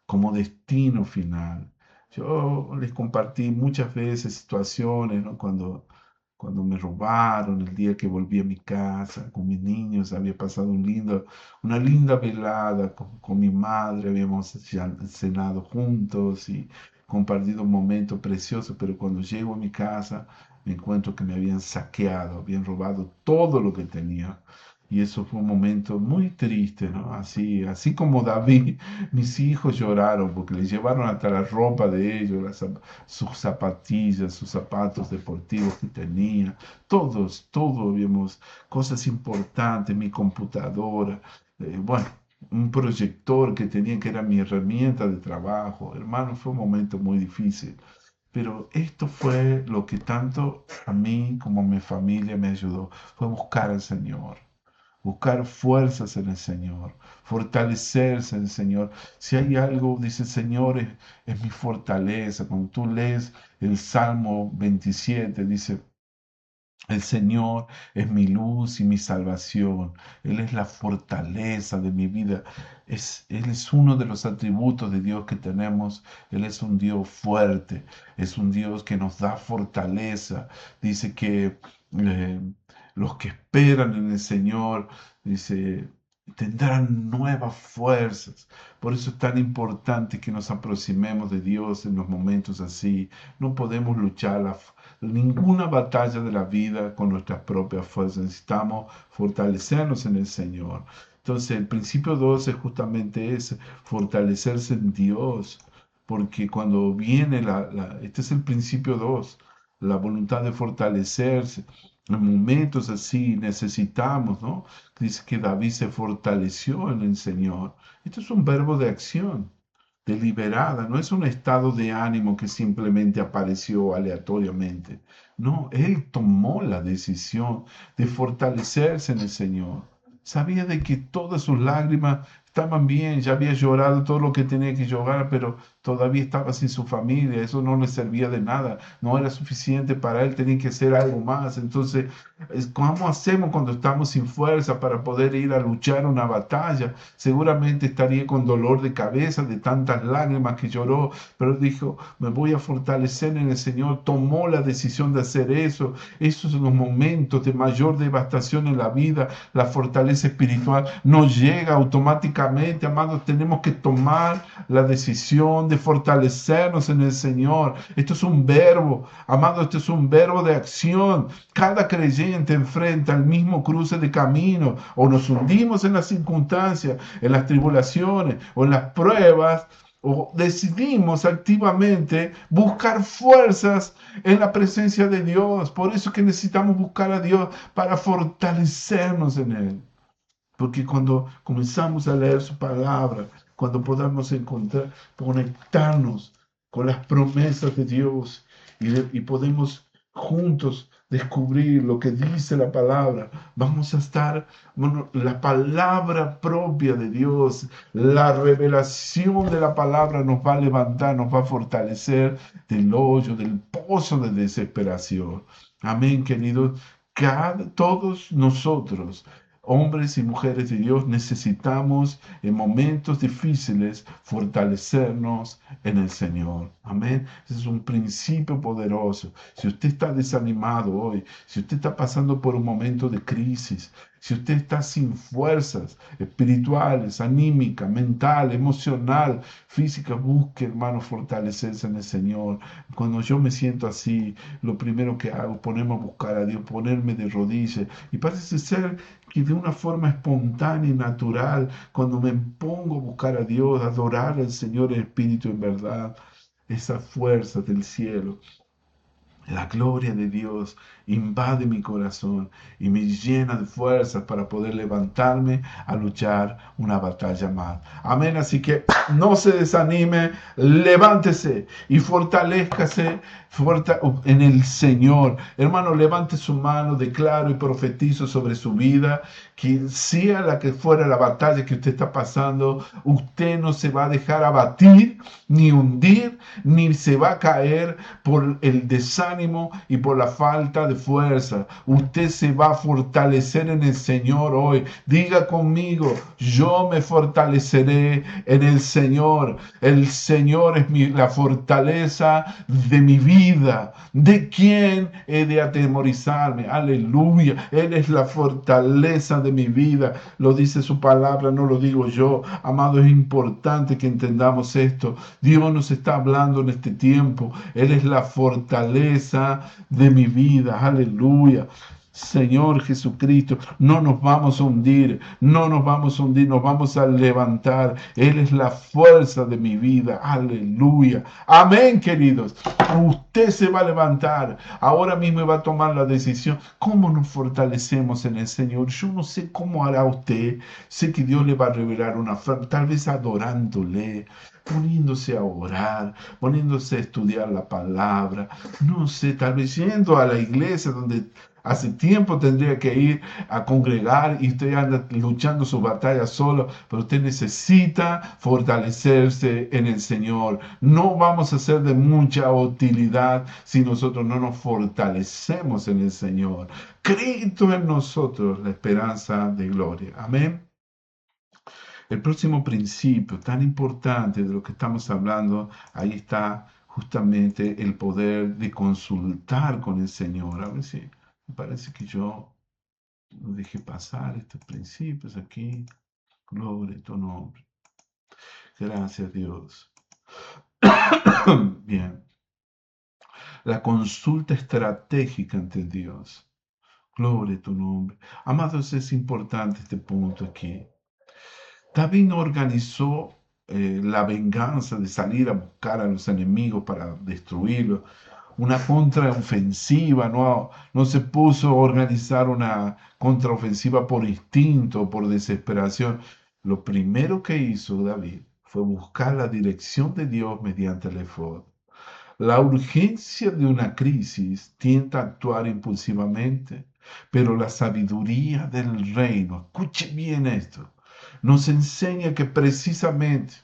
como destino final. Yo les compartí muchas veces situaciones, ¿no? Cuando me robaron, el día que volví a mi casa con mis niños, había pasado una linda velada con mi madre, habíamos ya cenado juntos y compartido un momento precioso, pero cuando llego a mi casa me encuentro que me habían saqueado, habían robado todo lo que tenía. Y eso fue un momento muy triste, ¿no? Así como David, mis hijos lloraron porque les llevaron hasta la ropa de ellos, sus zapatillas, sus zapatos deportivos que tenía. Todos vimos cosas importantes, mi computadora, bueno, un proyector que tenía que era mi herramienta de trabajo. Hermano, fue un momento muy difícil. Pero esto fue lo que tanto a mí como a mi familia me ayudó, fue buscar al Señor, buscar fuerzas en el Señor, fortalecerse en el Señor. Si hay algo, dice el Señor, es mi fortaleza. Cuando tú lees el Salmo 27, dice, el Señor es mi luz y mi salvación. Él es la fortaleza de mi vida. Él es uno de los atributos de Dios que tenemos. Él es un Dios fuerte. Es un Dios que nos da fortaleza. Dice que los que esperan en el Señor, dice, tendrán nuevas fuerzas. Por eso es tan importante que nos aproximemos de Dios en los momentos así. No podemos luchar ninguna batalla de la vida con nuestras propias fuerzas. Necesitamos fortalecernos en el Señor. Entonces, el principio 2 es justamente ese, fortalecerse en Dios. Porque cuando viene este es el principio 2, la voluntad de fortalecerse. En momentos así necesitamos, ¿no? Dice que David se fortaleció en el Señor. Esto es un verbo de acción, deliberada, no es un estado de ánimo que simplemente apareció aleatoriamente. No, él tomó la decisión de fortalecerse en el Señor. Sabía de que todas sus lágrimas estaban bien, ya había llorado todo lo que tenía que llorar, pero todavía estaba sin su familia, eso no le servía de nada, no era suficiente para él, tenía que hacer algo más. Entonces, ¿cómo hacemos cuando estamos sin fuerza para poder ir a luchar una batalla? Seguramente estaría con dolor de cabeza de tantas lágrimas que lloró, pero dijo, me voy a fortalecer en el Señor. Tomó la decisión de hacer eso. Esos son los momentos de mayor devastación en la vida. La fortaleza espiritual no llega automáticamente, amados. Tenemos que tomar la decisión de fortalecernos en el Señor. Esto es un verbo, amado, esto es un verbo de acción. Cada creyente enfrenta el mismo cruce de camino, o nos hundimos en las circunstancias, en las tribulaciones o en las pruebas, o decidimos activamente buscar fuerzas en la presencia de Dios. Por eso es que necesitamos buscar a Dios para fortalecernos en Él. Porque cuando comenzamos a leer su palabra, cuando podamos encontrar, conectarnos con las promesas de Dios y podemos juntos descubrir lo que dice la palabra, vamos a estar, bueno, la palabra propia de Dios, la revelación de la palabra nos va a levantar, nos va a fortalecer del hoyo, del pozo de desesperación. Amén, queridos. Todos nosotros, hombres y mujeres de Dios, necesitamos en momentos difíciles fortalecernos en el Señor. Amén. Ese es un principio poderoso. Si usted está desanimado hoy, si usted está pasando por un momento de crisis, si usted está sin fuerzas espirituales, anímicas, mental, emocional, física, busque, hermano, fortalecerse en el Señor. Cuando yo me siento así, lo primero que hago es ponerme a buscar a Dios, ponerme de rodillas. Y parece ser que de una forma espontánea y natural, cuando me pongo a buscar a Dios, a adorar al Señor en espíritu y en verdad, esa fuerza del cielo, la gloria de Dios invade mi corazón y me llena de fuerzas para poder levantarme a luchar una batalla más. Amén. Así que no se desanime, levántese y fortalézcase en el Señor. Hermano, levante su mano, declaro y profetizo sobre su vida que sea la que fuera la batalla que usted está pasando, usted no se va a dejar abatir, ni hundir, ni se va a caer por el desánimo y por la falta de fuerza. Usted se va a fortalecer en el Señor hoy. Diga conmigo, yo me fortaleceré en el Señor. El Señor es la fortaleza de mi vida. ¿De quién he de atemorizarme? Aleluya. Él es la fortaleza de mi vida. Lo dice su palabra, no lo digo yo. Amado, es importante que entendamos esto. Dios nos está hablando en este tiempo. Él es la fortaleza de mi vida. Aleluya. Señor Jesucristo, no nos vamos a hundir, no nos vamos a hundir, nos vamos a levantar. Él es la fuerza de mi vida. Aleluya. Amén, queridos. Usted se va a levantar. Ahora mismo va a tomar la decisión. ¿Cómo nos fortalecemos en el Señor? Yo no sé cómo hará usted. Sé que Dios le va a revelar una forma, tal vez adorándole, poniéndose a orar, poniéndose a estudiar la palabra, no sé, tal vez yendo a la iglesia donde hace tiempo tendría que ir a congregar y usted anda luchando su batalla solo, pero usted necesita fortalecerse en el Señor. No vamos a ser de mucha utilidad si nosotros no nos fortalecemos en el Señor. Cristo en nosotros, la esperanza de gloria. Amén. El próximo principio tan importante de lo que estamos hablando, ahí está justamente el poder de consultar con el Señor. A ver si me parece que yo lo dejé pasar estos principios aquí. Gloria a tu nombre. Gracias, Dios. Bien. La consulta estratégica ante Dios. Gloria a tu nombre. Amados, es importante este punto aquí. David no organizó la venganza de salir a buscar a los enemigos para destruirlos, una contraofensiva, no se puso a organizar una contraofensiva por instinto, por desesperación. Lo primero que hizo David fue buscar la dirección de Dios mediante el efod. La urgencia de una crisis tienta a actuar impulsivamente, pero la sabiduría del reino, escuche bien esto, nos enseña que precisamente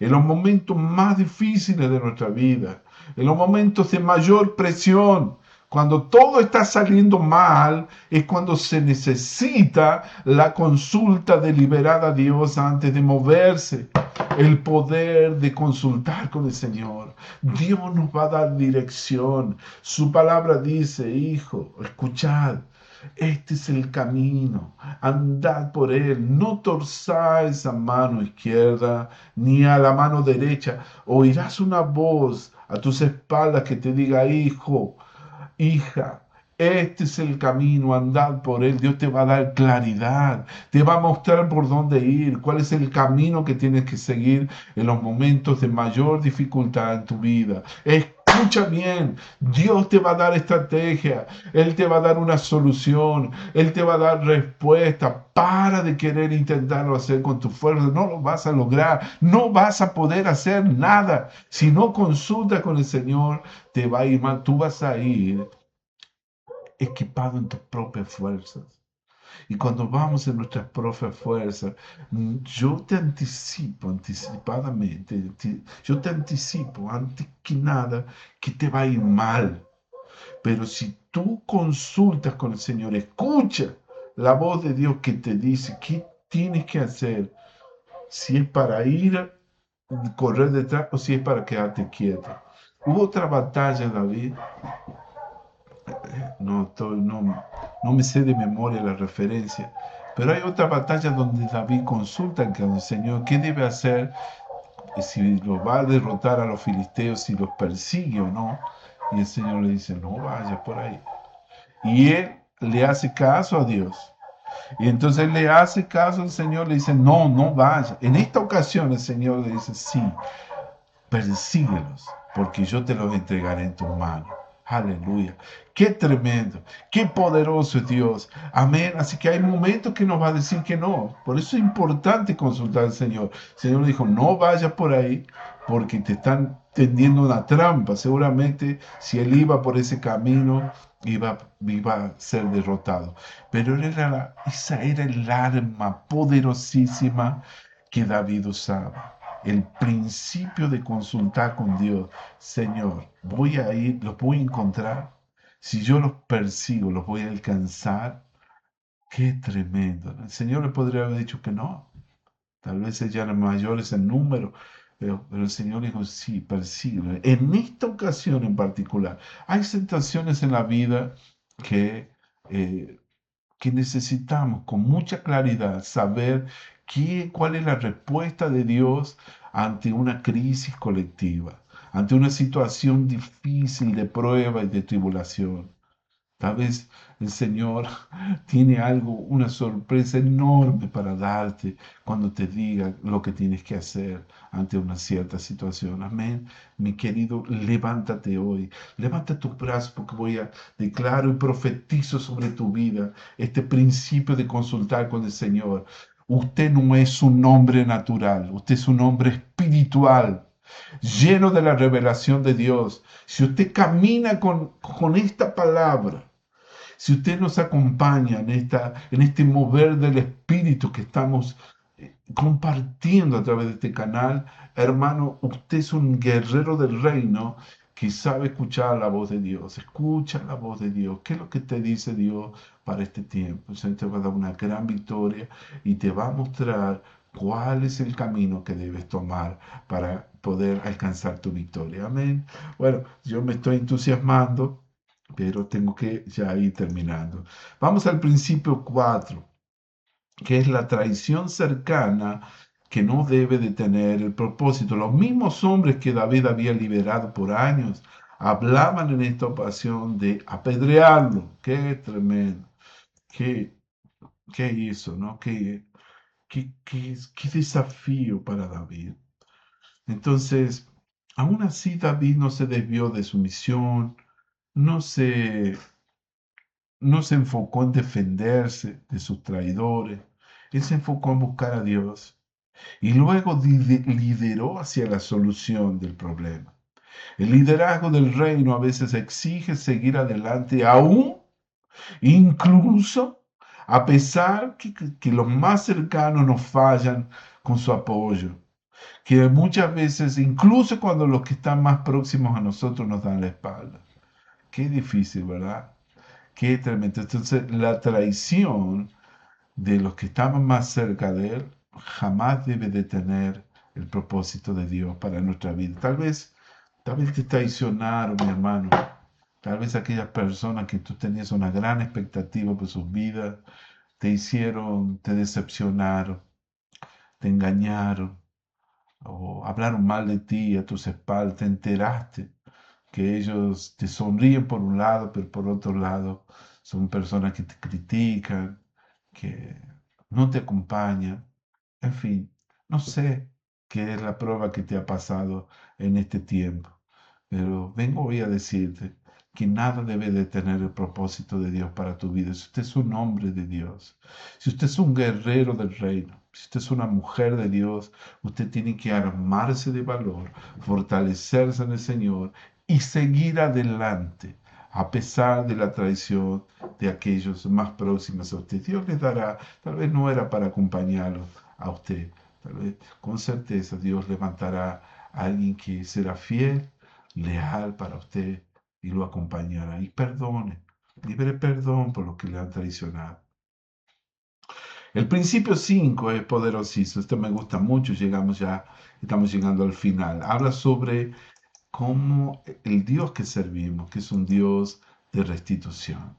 en los momentos más difíciles de nuestra vida, en los momentos de mayor presión, cuando todo está saliendo mal, es cuando se necesita la consulta deliberada a Dios antes de moverse. El poder de consultar con el Señor. Dios nos va a dar dirección. Su palabra dice, hijo, escuchad, este es el camino, andad por él, no torzáis a mano izquierda ni a la mano derecha. Oirás una voz a tus espaldas que te diga, hijo, hija, este es el camino, andad por él. Dios te va a dar claridad, te va a mostrar por dónde ir, cuál es el camino que tienes que seguir en los momentos de mayor dificultad en tu vida. Escucha bien, Dios te va a dar estrategia, Él te va a dar una solución, Él te va a dar respuesta. Para de querer intentarlo hacer con tu fuerza, no lo vas a lograr, no vas a poder hacer nada. Si no consultas con el Señor, te va a ir mal, tú vas a ir equipado en tus propias fuerzas. Y cuando vamos en nuestras propias fuerzas, yo te anticipo anticipadamente, yo te anticipo antes que nada que te va a ir mal. Pero si tú consultas con el Señor, escucha la voz de Dios que te dice qué tienes que hacer, si es para ir y correr detrás o si es para quedarte quieto. Hubo otra batalla, David, no me sé de memoria la referencia, pero hay otra batalla donde David consulta con el Señor qué debe hacer, si lo va a derrotar a los filisteos, si los persigue o no. Y el Señor le dice, no vayas por ahí. Y él le hace caso a Dios. Y entonces le hace caso al Señor, le dice, no, no vaya. En esta ocasión el Señor le dice, sí, persíguelos, porque yo te los entregaré en tus manos. Aleluya. Qué tremendo, qué poderoso es Dios. Amén. Así que hay momentos que nos va a decir que no. Por eso es importante consultar al Señor. El Señor le dijo, no vayas por ahí porque te están tendiendo una trampa. Seguramente si él iba por ese camino, iba a ser derrotado. Pero esa era el arma poderosísima que David usaba. El principio de consultar con Dios. Señor, voy a ir, los voy a encontrar. Si yo los persigo, los voy a alcanzar. Qué tremendo. El Señor le podría haber dicho que no. Tal vez ya eran mayores en número, pero el Señor dijo, sí, persíguelo. En esta ocasión en particular, hay situaciones en la vida que eh, que necesitamos con mucha claridad saber cuál es la respuesta de Dios ante una crisis colectiva, ante una situación difícil de prueba y de tribulación. Tal vez el Señor tiene algo, una sorpresa enorme para darte cuando te diga lo que tienes que hacer ante una cierta situación. Amén. Mi querido, levántate hoy. Levanta tus brazos porque voy a declaro y profetizo sobre tu vida este principio de consultar con el Señor. Usted no es un hombre natural, usted es un hombre espiritual, lleno de la revelación de Dios. Si usted camina con esta palabra, si usted nos acompaña en este mover del Espíritu que estamos compartiendo a través de este canal, hermano, usted es un guerrero del reino que sabe escuchar la voz de Dios. Escucha la voz de Dios. ¿Qué es lo que te dice Dios para este tiempo? El Señor te va a dar una gran victoria y te va a mostrar cuál es el camino que debes tomar para poder alcanzar tu victoria. Amén. Bueno, yo me estoy entusiasmando, pero tengo que ya ir terminando. Vamos al principio 4. que es la traición cercana que no debe de tener el propósito. Los mismos hombres que David había liberado por años hablaban en esta ocasión de apedrearlo. Qué tremendo, qué, qué hizo, ¿no? Qué desafío para David. Entonces, aún así David no se desvió de su misión, no se, no se enfocó en defenderse de sus traidores, él se enfocó en buscar a Dios y luego lideró hacia la solución del problema. El liderazgo del reino a veces exige seguir adelante aún, incluso a pesar que los más cercanos nos fallan con su apoyo, que muchas veces, incluso cuando los que están más próximos a nosotros nos dan la espalda. Qué difícil, ¿verdad? Qué tremendo. Entonces, la traición de los que estaban más cerca de Él jamás debe detener el propósito de Dios para nuestra vida. Tal vez te traicionaron, mi hermano. Tal vez aquellas personas que tú tenías una gran expectativa por sus vidas, te hicieron, te decepcionaron, te engañaron o hablaron mal de ti a tus espaldas, te enteraste que ellos te sonríen por un lado, pero por otro lado son personas que te critican, que no te acompañan. En fin, no sé qué es la prueba que te ha pasado en este tiempo, pero vengo hoy a decirte que nada debe detener el propósito de Dios para tu vida. Si usted es un hombre de Dios, si usted es un guerrero del reino, si usted es una mujer de Dios, usted tiene que armarse de valor, fortalecerse en el Señor y seguir adelante a pesar de la traición de aquellos más próximos a usted. Dios les dará, tal vez no era para acompañarlo a usted, tal vez con certeza Dios levantará a alguien que será fiel, leal para usted y lo acompañará. Y perdone, libre perdón por los que le han traicionado. El principio 5 es poderosísimo, esto me gusta mucho, estamos llegando al final. Habla sobre cómo el Dios que servimos, que es un Dios de restitución.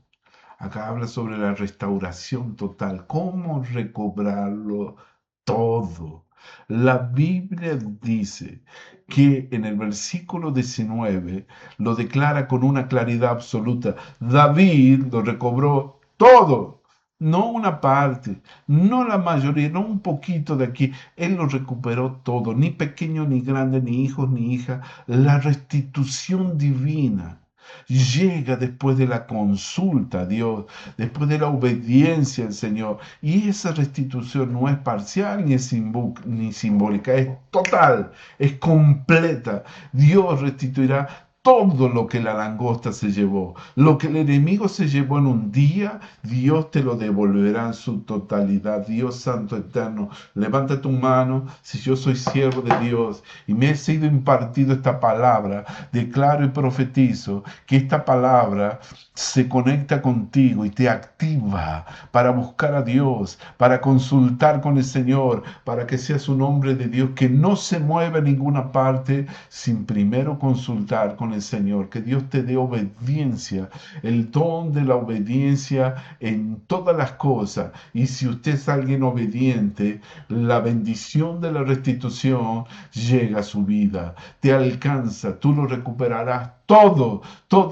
Acá habla sobre la restauración total, cómo recobrarlo todo. La Biblia dice que en el versículo 19 lo declara con una claridad absoluta. David lo recobró todo, no una parte, no la mayoría, no un poquito de aquí. Él lo recuperó todo, ni pequeño, ni grande, ni hijos, ni hija. La restitución divina llega después de la consulta a Dios, después de la obediencia al Señor. Y esa restitución no es parcial ni simbólica, es total, es completa. Dios restituirá todo lo que la langosta se llevó. Lo que el enemigo se llevó en un día, Dios te lo devolverá en su totalidad. Dios Santo Eterno, levanta tu mano. Si yo soy siervo de Dios y me he sido impartido esta palabra, declaro y profetizo que esta palabra se conecta contigo y te activa para buscar a Dios, para consultar con el Señor, para que seas un hombre de Dios que no se mueve a ninguna parte sin primero consultar con el Señor. Que Dios te dé obediencia, el don de la obediencia en todas las cosas. Y si usted es alguien obediente, la bendición de la restitución llega a su vida, te alcanza, tú lo recuperarás todo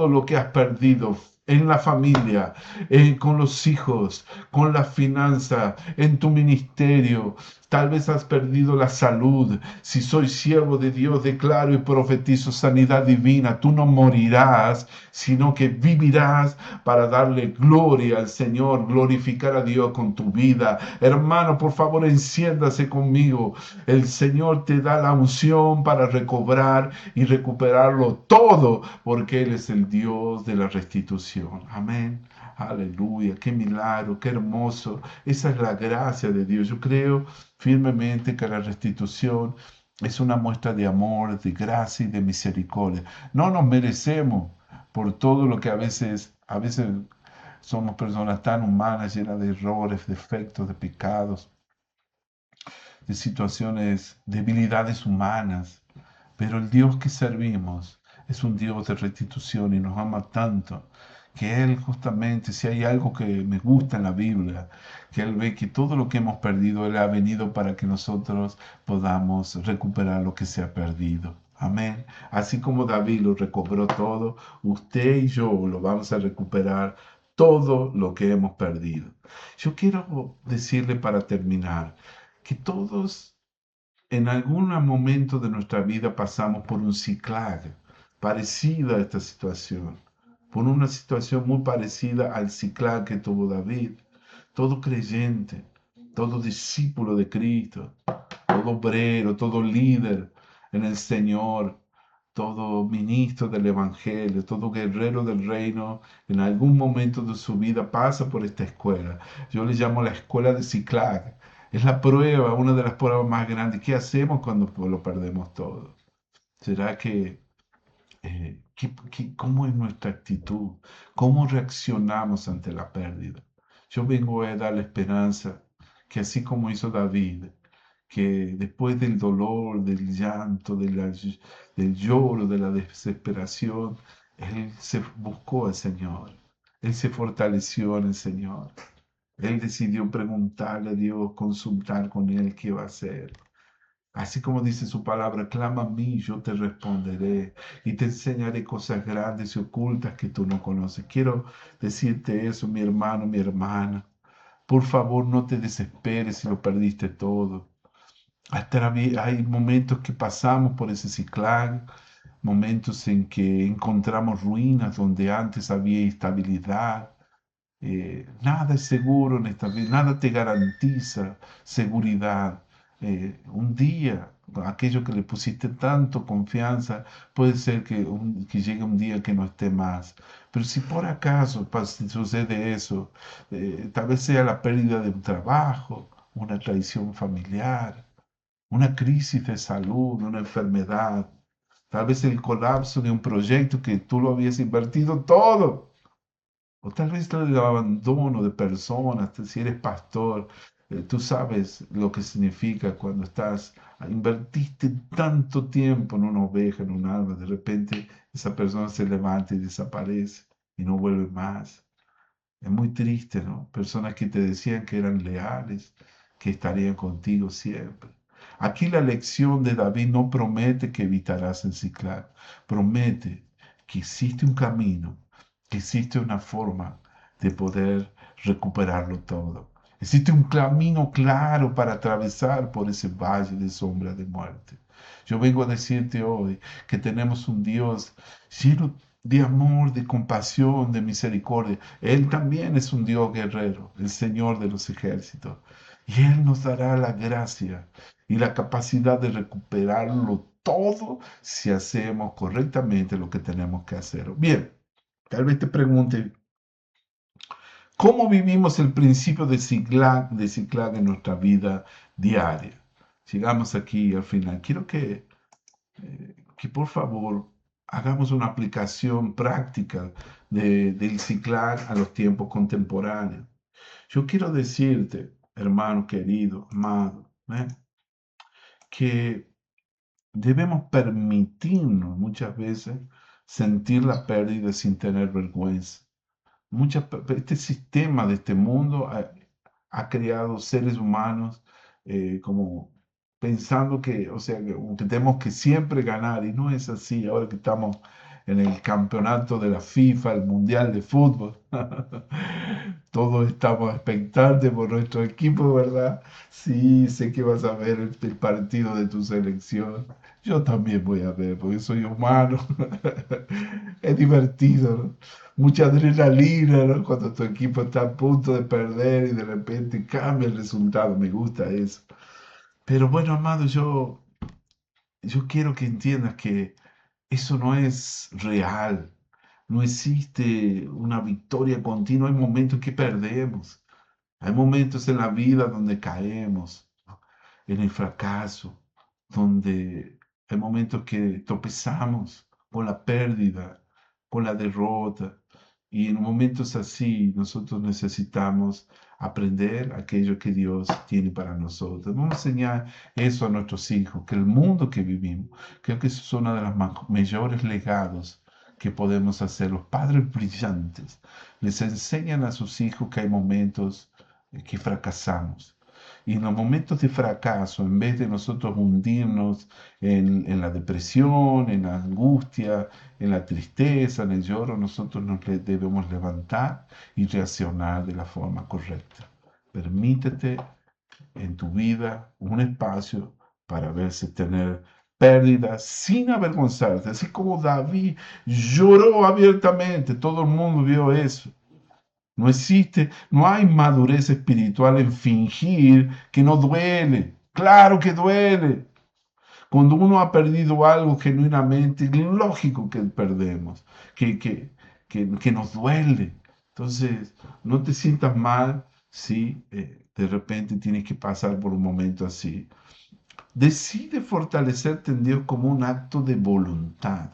lo que has perdido en la familia, con los hijos, con la finanza, en tu ministerio. Tal vez has perdido la salud. Si soy siervo de Dios, declaro y profetizo sanidad divina. Tú no morirás, sino que vivirás para darle gloria al Señor, glorificar a Dios con tu vida. Hermano, por favor, enciéndase conmigo. El Señor te da la unción para recobrar y recuperarlo todo, porque Él es el Dios de la restitución. Amén. Aleluya, qué milagro, qué hermoso. Esa es la gracia de Dios. Yo creo firmemente que la restitución es una muestra de amor, de gracia y de misericordia. No nos merecemos por todo lo que a veces somos personas tan humanas, llenas de errores, defectos, de pecados, de situaciones, debilidades humanas. Pero el Dios que servimos es un Dios de restitución y nos ama tanto que Él justamente, si hay algo que me gusta en la Biblia, que Él ve que todo lo que hemos perdido, Él ha venido para que nosotros podamos recuperar lo que se ha perdido. Amén. Así como David lo recobró todo, usted y yo lo vamos a recuperar todo lo que hemos perdido. Yo quiero decirle para terminar que todos en algún momento de nuestra vida pasamos por un ciclaje parecido a esta situación, por una situación muy parecida al ciclaje que tuvo David. Todo creyente, todo discípulo de Cristo, todo obrero, todo líder en el Señor, todo ministro del Evangelio, todo guerrero del reino, en algún momento de su vida pasa por esta escuela. Yo le llamo la escuela de Ciclag. Es la prueba, una de las pruebas más grandes. ¿Qué hacemos cuando lo perdemos todo? ¿Será que cómo es nuestra actitud? ¿Cómo reaccionamos ante la pérdida? Yo vengo a dar la esperanza que así como hizo David, que después del dolor, del llanto, del lloro, de la desesperación, él se buscó al Señor. Él se fortaleció en el Señor. Él decidió preguntarle a Dios, consultar con Él qué va a hacer. Así como dice su palabra, clama a mí, yo te responderé y te enseñaré cosas grandes y ocultas que tú no conoces. Quiero decirte eso, mi hermano, mi hermana. Por favor, no te desesperes si lo perdiste todo. Hay momentos que pasamos por ese ciclán, momentos en que encontramos ruinas donde antes había estabilidad. Nada es seguro en esta vida, nada te garantiza seguridad. Un día, aquello que le pusiste tanto confianza, puede ser que llegue un día que no esté más. Pero si por acaso sucede eso, tal vez sea la pérdida de un trabajo, una traición familiar, una crisis de salud, una enfermedad, tal vez el colapso de un proyecto que tú lo habías invertido todo, o tal vez el abandono de personas, si eres pastor, tú sabes lo que significa cuando invertiste tanto tiempo en una oveja, en un alma, de repente esa persona se levanta y desaparece y no vuelve más. Es muy triste, ¿no? Personas que te decían que eran leales, que estarían contigo siempre. Aquí la lección de David no promete que evitarás el ciclar, promete que existe un camino, que existe una forma de poder recuperarlo todo. Existe un camino claro para atravesar por ese valle de sombra de muerte. Yo vengo a decirte hoy que tenemos un Dios lleno de amor, de compasión, de misericordia. Él también es un Dios guerrero, el Señor de los ejércitos. Y Él nos dará la gracia y la capacidad de recuperarlo todo si hacemos correctamente lo que tenemos que hacer. Bien, tal vez te pregunte, ¿cómo vivimos el principio de Ciclag en nuestra vida diaria? Llegamos aquí al final. Quiero que por favor hagamos una aplicación práctica del Ciclag a los tiempos contemporáneos. Yo quiero decirte, hermano querido, amado, que debemos permitirnos muchas veces sentir la pérdida sin tener vergüenza. Este sistema de este mundo ha creado seres humanos como pensando que, o sea, que tenemos que siempre ganar y no es así. Ahora que estamos en el campeonato de la FIFA, el Mundial de Fútbol, todos estamos expectantes por nuestro equipo, ¿verdad? Sí, sé que vas a ver el partido de tu selección. Yo también voy a ver, porque soy humano. Es divertido, ¿no? Mucha adrenalina, ¿no? Cuando tu equipo está a punto de perder y de repente cambia el resultado. Me gusta eso. Pero bueno, amado, yo quiero que entiendas que eso no es real. No existe una victoria continua. Hay momentos que perdemos. Hay momentos en la vida donde caemos, ¿no? En el fracaso, donde hay momentos que tropezamos con la pérdida, con la derrota. Y en momentos así nosotros necesitamos aprender aquello que Dios tiene para nosotros. Vamos a enseñar eso a nuestros hijos, que el mundo que vivimos, creo que eso es uno de los mayores legados que podemos hacer. Los padres brillantes les enseñan a sus hijos que hay momentos que fracasamos. Y en los momentos de fracaso, en vez de nosotros hundirnos en la depresión, en la angustia, en la tristeza, en el lloro, nosotros debemos levantar y reaccionar de la forma correcta. Permítete en tu vida un espacio para verse tener pérdidas sin avergonzarte, así como David lloró abiertamente, todo el mundo vio eso. No existe, no hay madurez espiritual en fingir que no duele. Claro que duele. Cuando uno ha perdido algo genuinamente, es lógico que perdemos, que, que, que nos duele. Entonces, no te sientas mal si de repente tienes que pasar por un momento así. Decide fortalecerte en Dios como un acto de voluntad.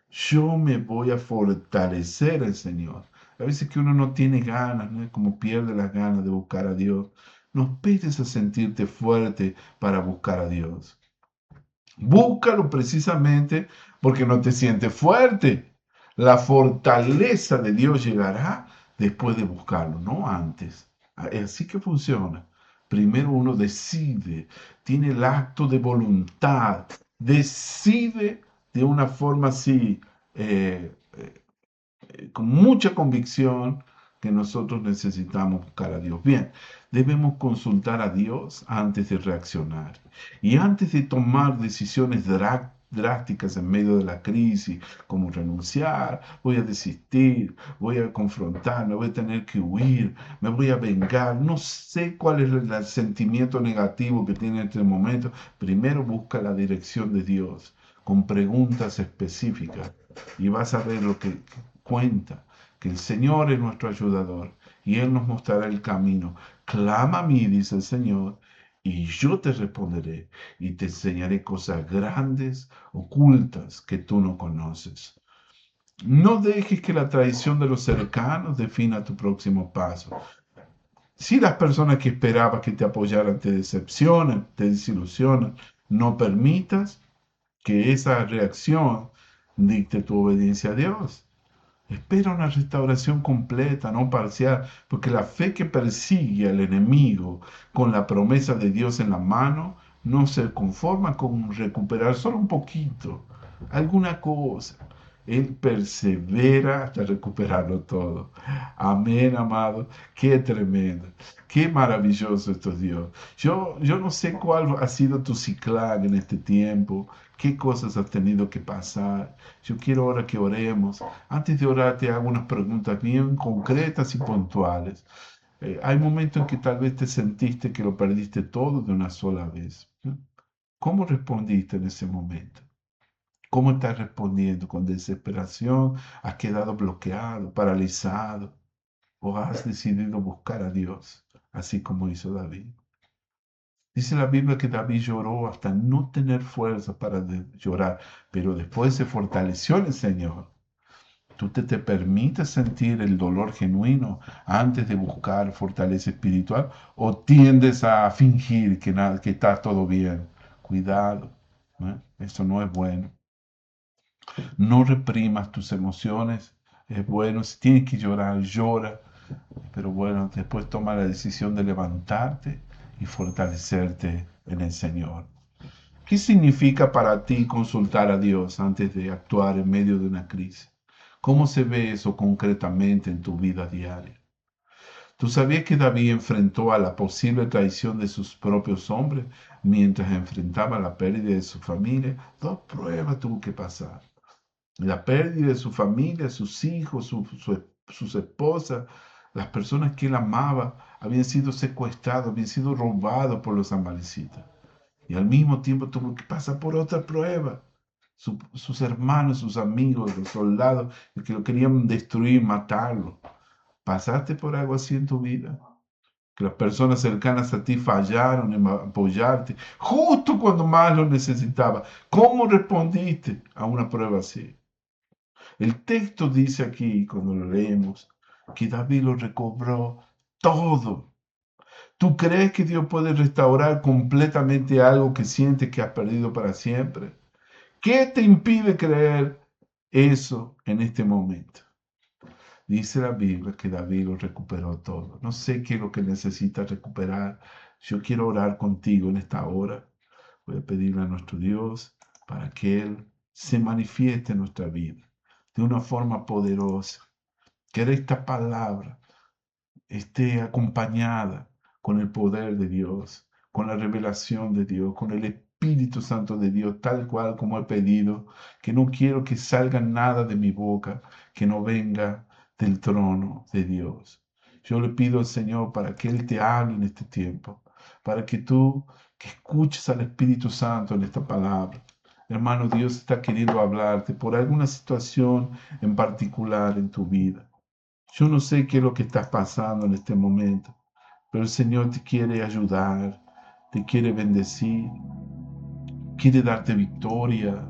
Yo me voy a fortalecer al Señor. A veces que uno no tiene ganas, ¿no? Como pierde las ganas de buscar a Dios. No esperes a sentirte fuerte para buscar a Dios. Búscalo precisamente porque no te sientes fuerte. La fortaleza de Dios llegará después de buscarlo, no antes. Así que funciona. Primero uno decide, tiene el acto de voluntad, decide de una forma así, eh, con mucha convicción que nosotros necesitamos buscar a Dios. Bien, debemos consultar a Dios antes de reaccionar y antes de tomar decisiones drásticas en medio de la crisis, como renunciar, voy a desistir, voy a confrontar, me voy a tener que huir, me voy a vengar, no sé cuál es el sentimiento negativo que tiene en este momento. Primero busca la dirección de Dios con preguntas específicas y vas a ver lo que cuenta, que el Señor es nuestro ayudador y Él nos mostrará el camino. Clama a mí, dice el Señor, y yo te responderé y te enseñaré cosas grandes, ocultas, que tú no conoces. No dejes que la traición de los cercanos defina tu próximo paso. Si las personas que esperabas que te apoyaran te decepcionan, te desilusionan, no permitas que esa reacción dicte tu obediencia a Dios. Espera una restauración completa, no parcial, porque la fe que persigue al enemigo con la promesa de Dios en la mano no se conforma con recuperar solo un poquito, alguna cosa. Él persevera hasta recuperarlo todo. Amén, amado. Qué tremendo. Qué maravilloso esto es Dios. Yo no sé cuál ha sido tu ciclaje en este tiempo, qué cosas has tenido que pasar. Yo quiero ahora que oremos. Antes de orar te hago unas preguntas bien concretas y puntuales. Hay momentos en que tal vez te sentiste que lo perdiste todo de una sola vez. ¿Cómo respondiste en ese momento? ¿Cómo estás respondiendo? ¿Con desesperación? ¿Has quedado bloqueado, paralizado? ¿O has decidido buscar a Dios, así como hizo David? Dice la Biblia que David lloró hasta no tener fuerza para llorar, pero después se fortaleció en el Señor. ¿Tú te permites sentir el dolor genuino antes de buscar fortaleza espiritual o tiendes a fingir que, nada, que está todo bien? Cuidado, ¿eh? Eso no es bueno. No reprimas tus emociones. Es bueno, si tienes que llorar, llora. Pero bueno, después toma la decisión de levantarte y fortalecerte en el Señor. ¿Qué significa para ti consultar a Dios antes de actuar en medio de una crisis? ¿Cómo se ve eso concretamente en tu vida diaria? ¿Tú sabías que David enfrentó a la posible traición de sus propios hombres mientras enfrentaba la pérdida de su familia? Dos pruebas tuvo que pasar. La pérdida de su familia, sus hijos, sus esposas, las personas que él amaba, habían sido secuestrados, habían sido robados por los amalecitas. Y al mismo tiempo tuvo que pasar por otra prueba. Sus hermanos, sus amigos, los soldados, que lo querían destruir, matarlo. ¿Pasaste por algo así en tu vida? Que las personas cercanas a ti fallaron en apoyarte justo cuando más lo necesitaba. ¿Cómo respondiste a una prueba así? El texto dice aquí, cuando lo leemos, que David lo recobró todo. ¿Tú crees que Dios puede restaurar completamente algo que sientes que has perdido para siempre? ¿Qué te impide creer eso en este momento. Dice la Biblia que David lo recuperó todo. No sé qué es lo que necesitas recuperar. Yo quiero orar contigo en esta hora. Voy a pedirle a nuestro Dios para que Él se manifieste en nuestra vida de una forma poderosa. Que esta palabra esté acompañada con el poder de Dios, con la revelación de Dios, con el Espíritu Santo de Dios, tal cual como he pedido, que no quiero que salga nada de mi boca que no venga del trono de Dios. Yo le pido al Señor para que Él te hable en este tiempo, para que tú que escuches al Espíritu Santo en esta palabra. Hermano, Dios está queriendo hablarte por alguna situación en particular en tu vida. Yo no sé qué es lo que estás pasando en este momento, pero el Señor te quiere ayudar, te quiere bendecir, quiere darte victoria,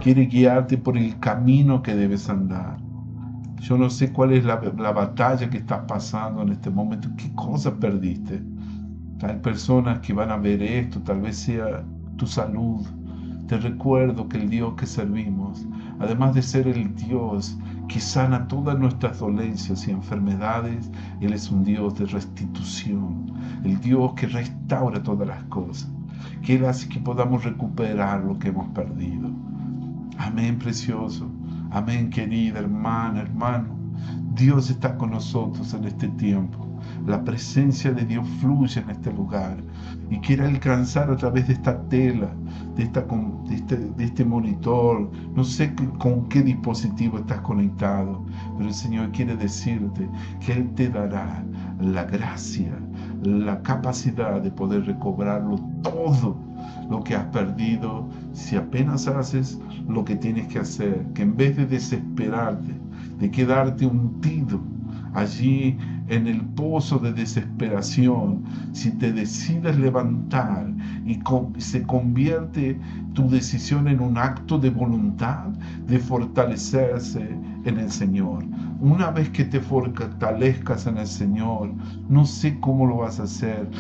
quiere guiarte por el camino que debes andar. Yo no sé cuál es la batalla que estás pasando en este momento, qué cosas perdiste. Hay personas que van a ver esto, tal vez sea tu salud. Te recuerdo que el Dios que servimos, además de ser el Dios que sana todas nuestras dolencias y enfermedades, Él es un Dios de restitución, el Dios que restaura todas las cosas, que Él hace que podamos recuperar lo que hemos perdido. Amén, precioso. Amén, querida hermana, hermano. Dios está con nosotros en este tiempo. La presencia de Dios fluye en este lugar y quiere alcanzar a través de esta tela, de este monitor. No sé con qué dispositivo estás conectado, pero el Señor quiere decirte que Él te dará la gracia, la capacidad de poder recobrarlo todo lo que has perdido si apenas haces lo que tienes que hacer, que en vez de desesperarte, de quedarte hundido allí en el pozo de desesperación, si te decides levantar y se convierte tu decisión en un acto de voluntad de fortalecerse en el Señor. Una vez que te fortalezcas en el Señor, no sé cómo lo vas a hacer,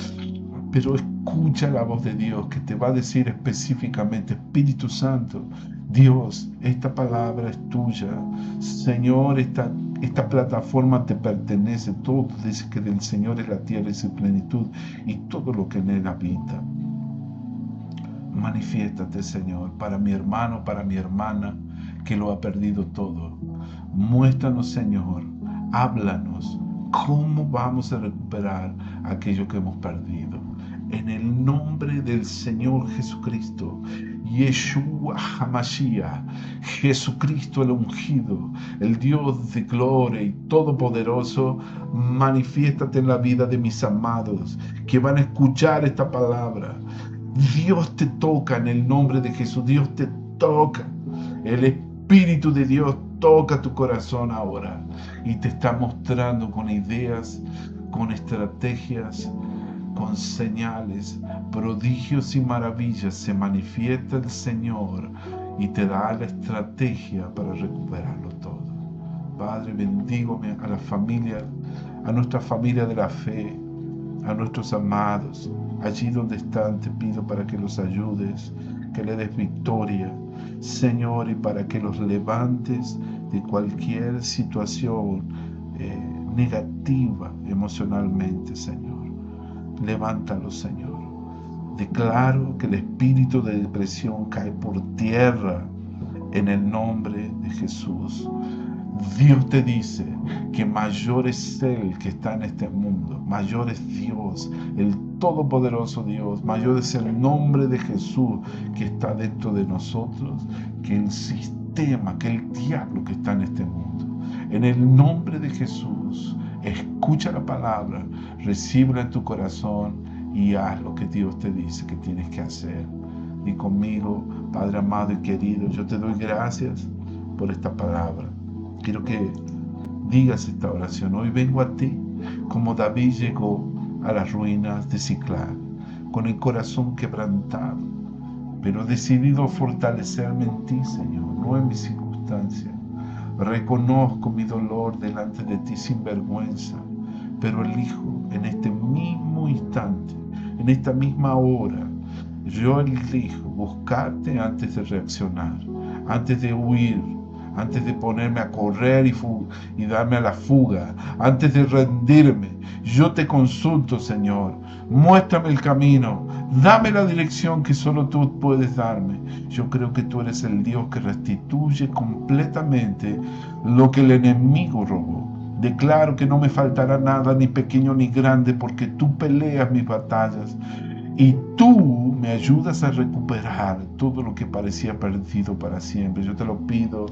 pero escucha la voz de Dios que te va a decir específicamente: Espíritu Santo, Dios, esta palabra es tuya. Señor, esta plataforma te pertenece. Todo dice que del Señor es la tierra y su plenitud y todo lo que en él habita. Manifiéstate, Señor, para mi hermano, para mi hermana que lo ha perdido todo. Muéstranos, Señor, háblanos cómo vamos a recuperar aquello que hemos perdido. En el nombre del Señor Jesucristo, Yeshua HaMashiach, Jesucristo el ungido, el Dios de gloria y todopoderoso, manifiéstate en la vida de mis amados que van a escuchar esta palabra. Dios te toca en el nombre de Jesús. Dios te toca. El Espíritu de Dios toca tu corazón ahora y te está mostrando con ideas, con estrategias, con señales, prodigios y maravillas. Se manifiesta el Señor y te da la estrategia para recuperarlo todo. Padre, bendigo a la familia, a nuestra familia de la fe, a nuestros amados. Allí donde están, te pido para que los ayudes, que le des victoria, Señor, y para que los levantes de cualquier situación negativa emocionalmente, Señor. Levántalos, Señor. Declaro que el espíritu de depresión cae por tierra en el nombre de Jesús. Dios te dice que mayor es Él que está en este mundo, mayor es Dios, el todopoderoso Dios, mayor es el nombre de Jesús que está dentro de nosotros, que el sistema, que el diablo que está en este mundo. En el nombre de Jesús, escucha la palabra, recíbela en tu corazón y haz lo que Dios te dice que tienes que hacer. Y conmigo, Padre amado y querido, yo te doy gracias por esta palabra. Quiero que digas esta oración. Hoy vengo a ti como David llegó a las ruinas de Siclag, con el corazón quebrantado, pero decidido a fortalecerme en ti, Señor, no en mis circunstancias. Reconozco mi dolor delante de ti sin vergüenza, pero elijo en este mismo instante, en esta misma hora, yo elijo buscarte antes de reaccionar, antes de huir, antes de ponerme a correr y darme a la fuga, antes de rendirme. Yo te consulto, Señor. Muéstrame el camino. Dame la dirección que solo tú puedes darme. Yo creo que tú eres el Dios que restituye completamente lo que el enemigo robó. Declaro que no me faltará nada, ni pequeño ni grande, porque tú peleas mis batallas. Y tú me ayudas a recuperar todo lo que parecía perdido para siempre. Yo te lo pido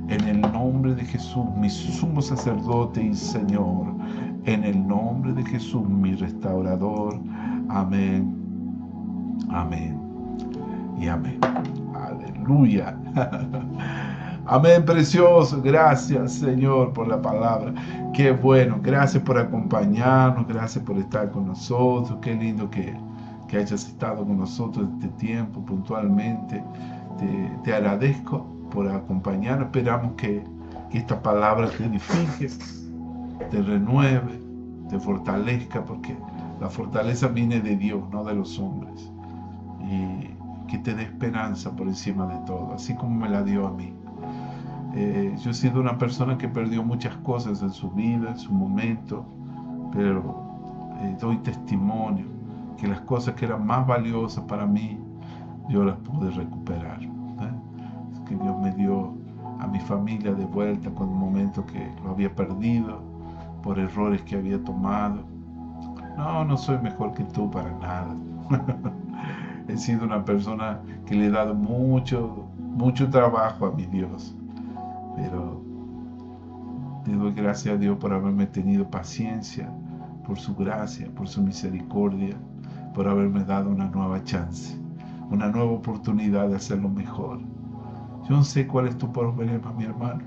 en el nombre de Jesús, mi sumo sacerdote y Señor. En el nombre de Jesús, mi restaurador. Amén, amén y amén. Aleluya. Amén, precioso. Gracias, Señor, por la palabra. Qué bueno. Gracias por acompañarnos. Gracias por estar con nosotros. Qué lindo que hayas estado con nosotros este tiempo puntualmente. Te agradezco por acompañarnos. Esperamos que esta palabra te edifique, te renueve, te fortalezca, porque la fortaleza viene de Dios, no de los hombres. Y que te dé esperanza por encima de todo, así como me la dio a mí. Yo he sido una persona que perdió muchas cosas en su vida, en su momento, pero doy testimonio que las cosas que eran más valiosas para mí, yo las pude recuperar. Es que Dios me dio a mi familia de vuelta con un momento que lo había perdido por errores que había tomado. No soy mejor que tú para nada. He sido una persona que le he dado mucho trabajo a mi Dios, pero te doy gracias a Dios por haberme tenido paciencia, por su gracia, por su misericordia, por haberme dado una nueva chance, una nueva oportunidad de hacerlo mejor. Yo no sé cuál es tu problema, mi hermano.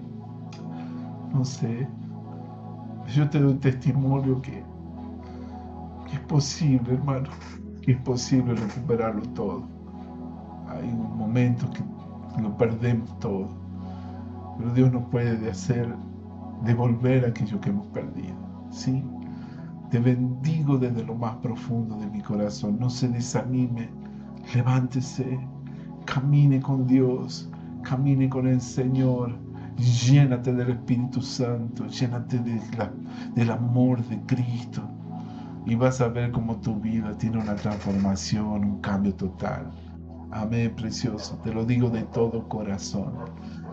No sé. Yo te doy testimonio que es posible, hermano, que es posible recuperarlo todo. Hay momentos que lo perdemos todo, pero Dios nos puede devolver aquello que hemos perdido. ¿Sí? Te bendigo desde lo más profundo de mi corazón. No se desanime, levántese, camine con Dios, camine con el Señor. Llénate del Espíritu Santo, llénate del amor de Cristo. Y vas a ver cómo tu vida tiene una transformación, un cambio total. Amén, precioso. Te lo digo de todo corazón.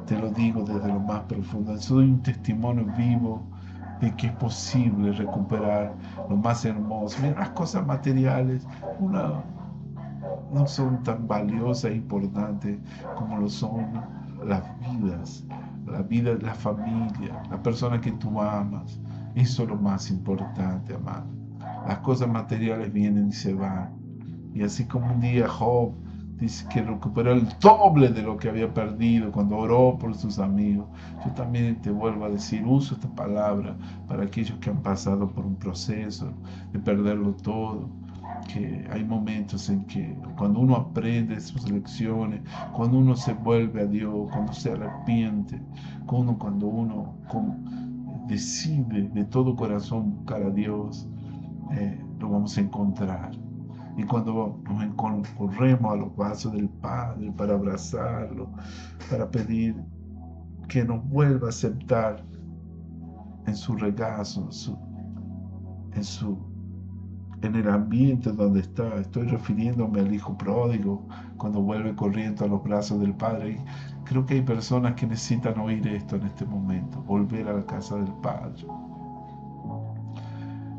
Te lo digo desde lo más profundo. Soy un testimonio vivo de que es posible recuperar lo más hermoso. Mira, las cosas materiales no son tan valiosas e importantes como lo son las vidas. La vida de la familia, la persona que tú amas. Eso es lo más importante, amado. Las cosas materiales vienen y se van. Y así como un día Job dice que recuperó el doble de lo que había perdido cuando oró por sus amigos, yo también te vuelvo a decir, uso esta palabra para aquellos que han pasado por un proceso de perderlo todo. Que hay momentos en que cuando uno aprende sus lecciones, cuando uno se vuelve a Dios, cuando se arrepiente, cuando uno decide de todo corazón buscar a Dios, lo vamos a encontrar. Y cuando nos corremos a los brazos del Padre para abrazarlo, para pedir que nos vuelva a aceptar en su regazo, en el ambiente donde está. Estoy refiriéndome al hijo pródigo cuando vuelve corriendo a los brazos del Padre. Y creo que hay personas que necesitan oír esto en este momento, volver a la casa del Padre.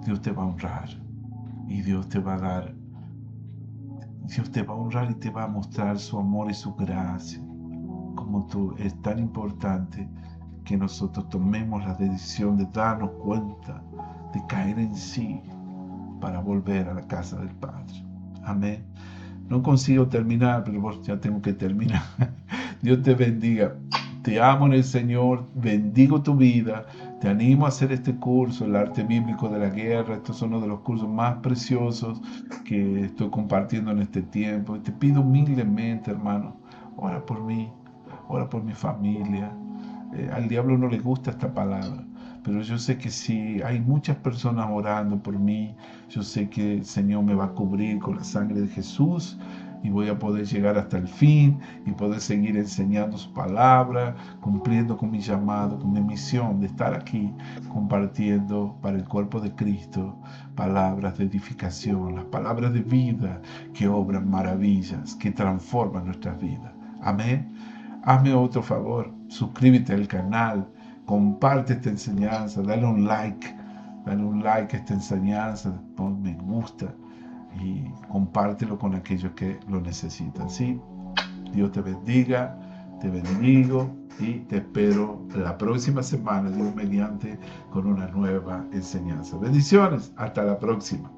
Dios te va a honrar y Dios te va a honrar y te va a mostrar su amor y su gracia. Como tú, es tan importante que nosotros tomemos la decisión de darnos cuenta, de caer en sí, para volver a la casa del Padre. Amén. No consigo terminar, pero ya tengo que terminar. Dios te bendiga. Te amo en el Señor, bendigo tu vida. Te animo a hacer este curso, el arte bíblico de la guerra. Estos son uno de los cursos más preciosos que estoy compartiendo en este tiempo. Y te pido humildemente, hermano, ora por mí, ora por mi familia. Al diablo no le gusta esta palabra, pero yo sé que si hay muchas personas orando por mí, yo sé que el Señor me va a cubrir con la sangre de Jesús y voy a poder llegar hasta el fin y poder seguir enseñando su palabra, cumpliendo con mi llamado, con mi misión de estar aquí compartiendo para el cuerpo de Cristo palabras de edificación, las palabras de vida que obran maravillas, que transforman nuestras vidas. Amén. Hazme otro favor, suscríbete al canal, comparte esta enseñanza, dale un like a esta enseñanza, pon me gusta y compártelo con aquellos que lo necesitan, ¿sí? Dios te bendiga, te bendigo y te espero la próxima semana, Dios mediante, con una nueva enseñanza. Bendiciones, hasta la próxima.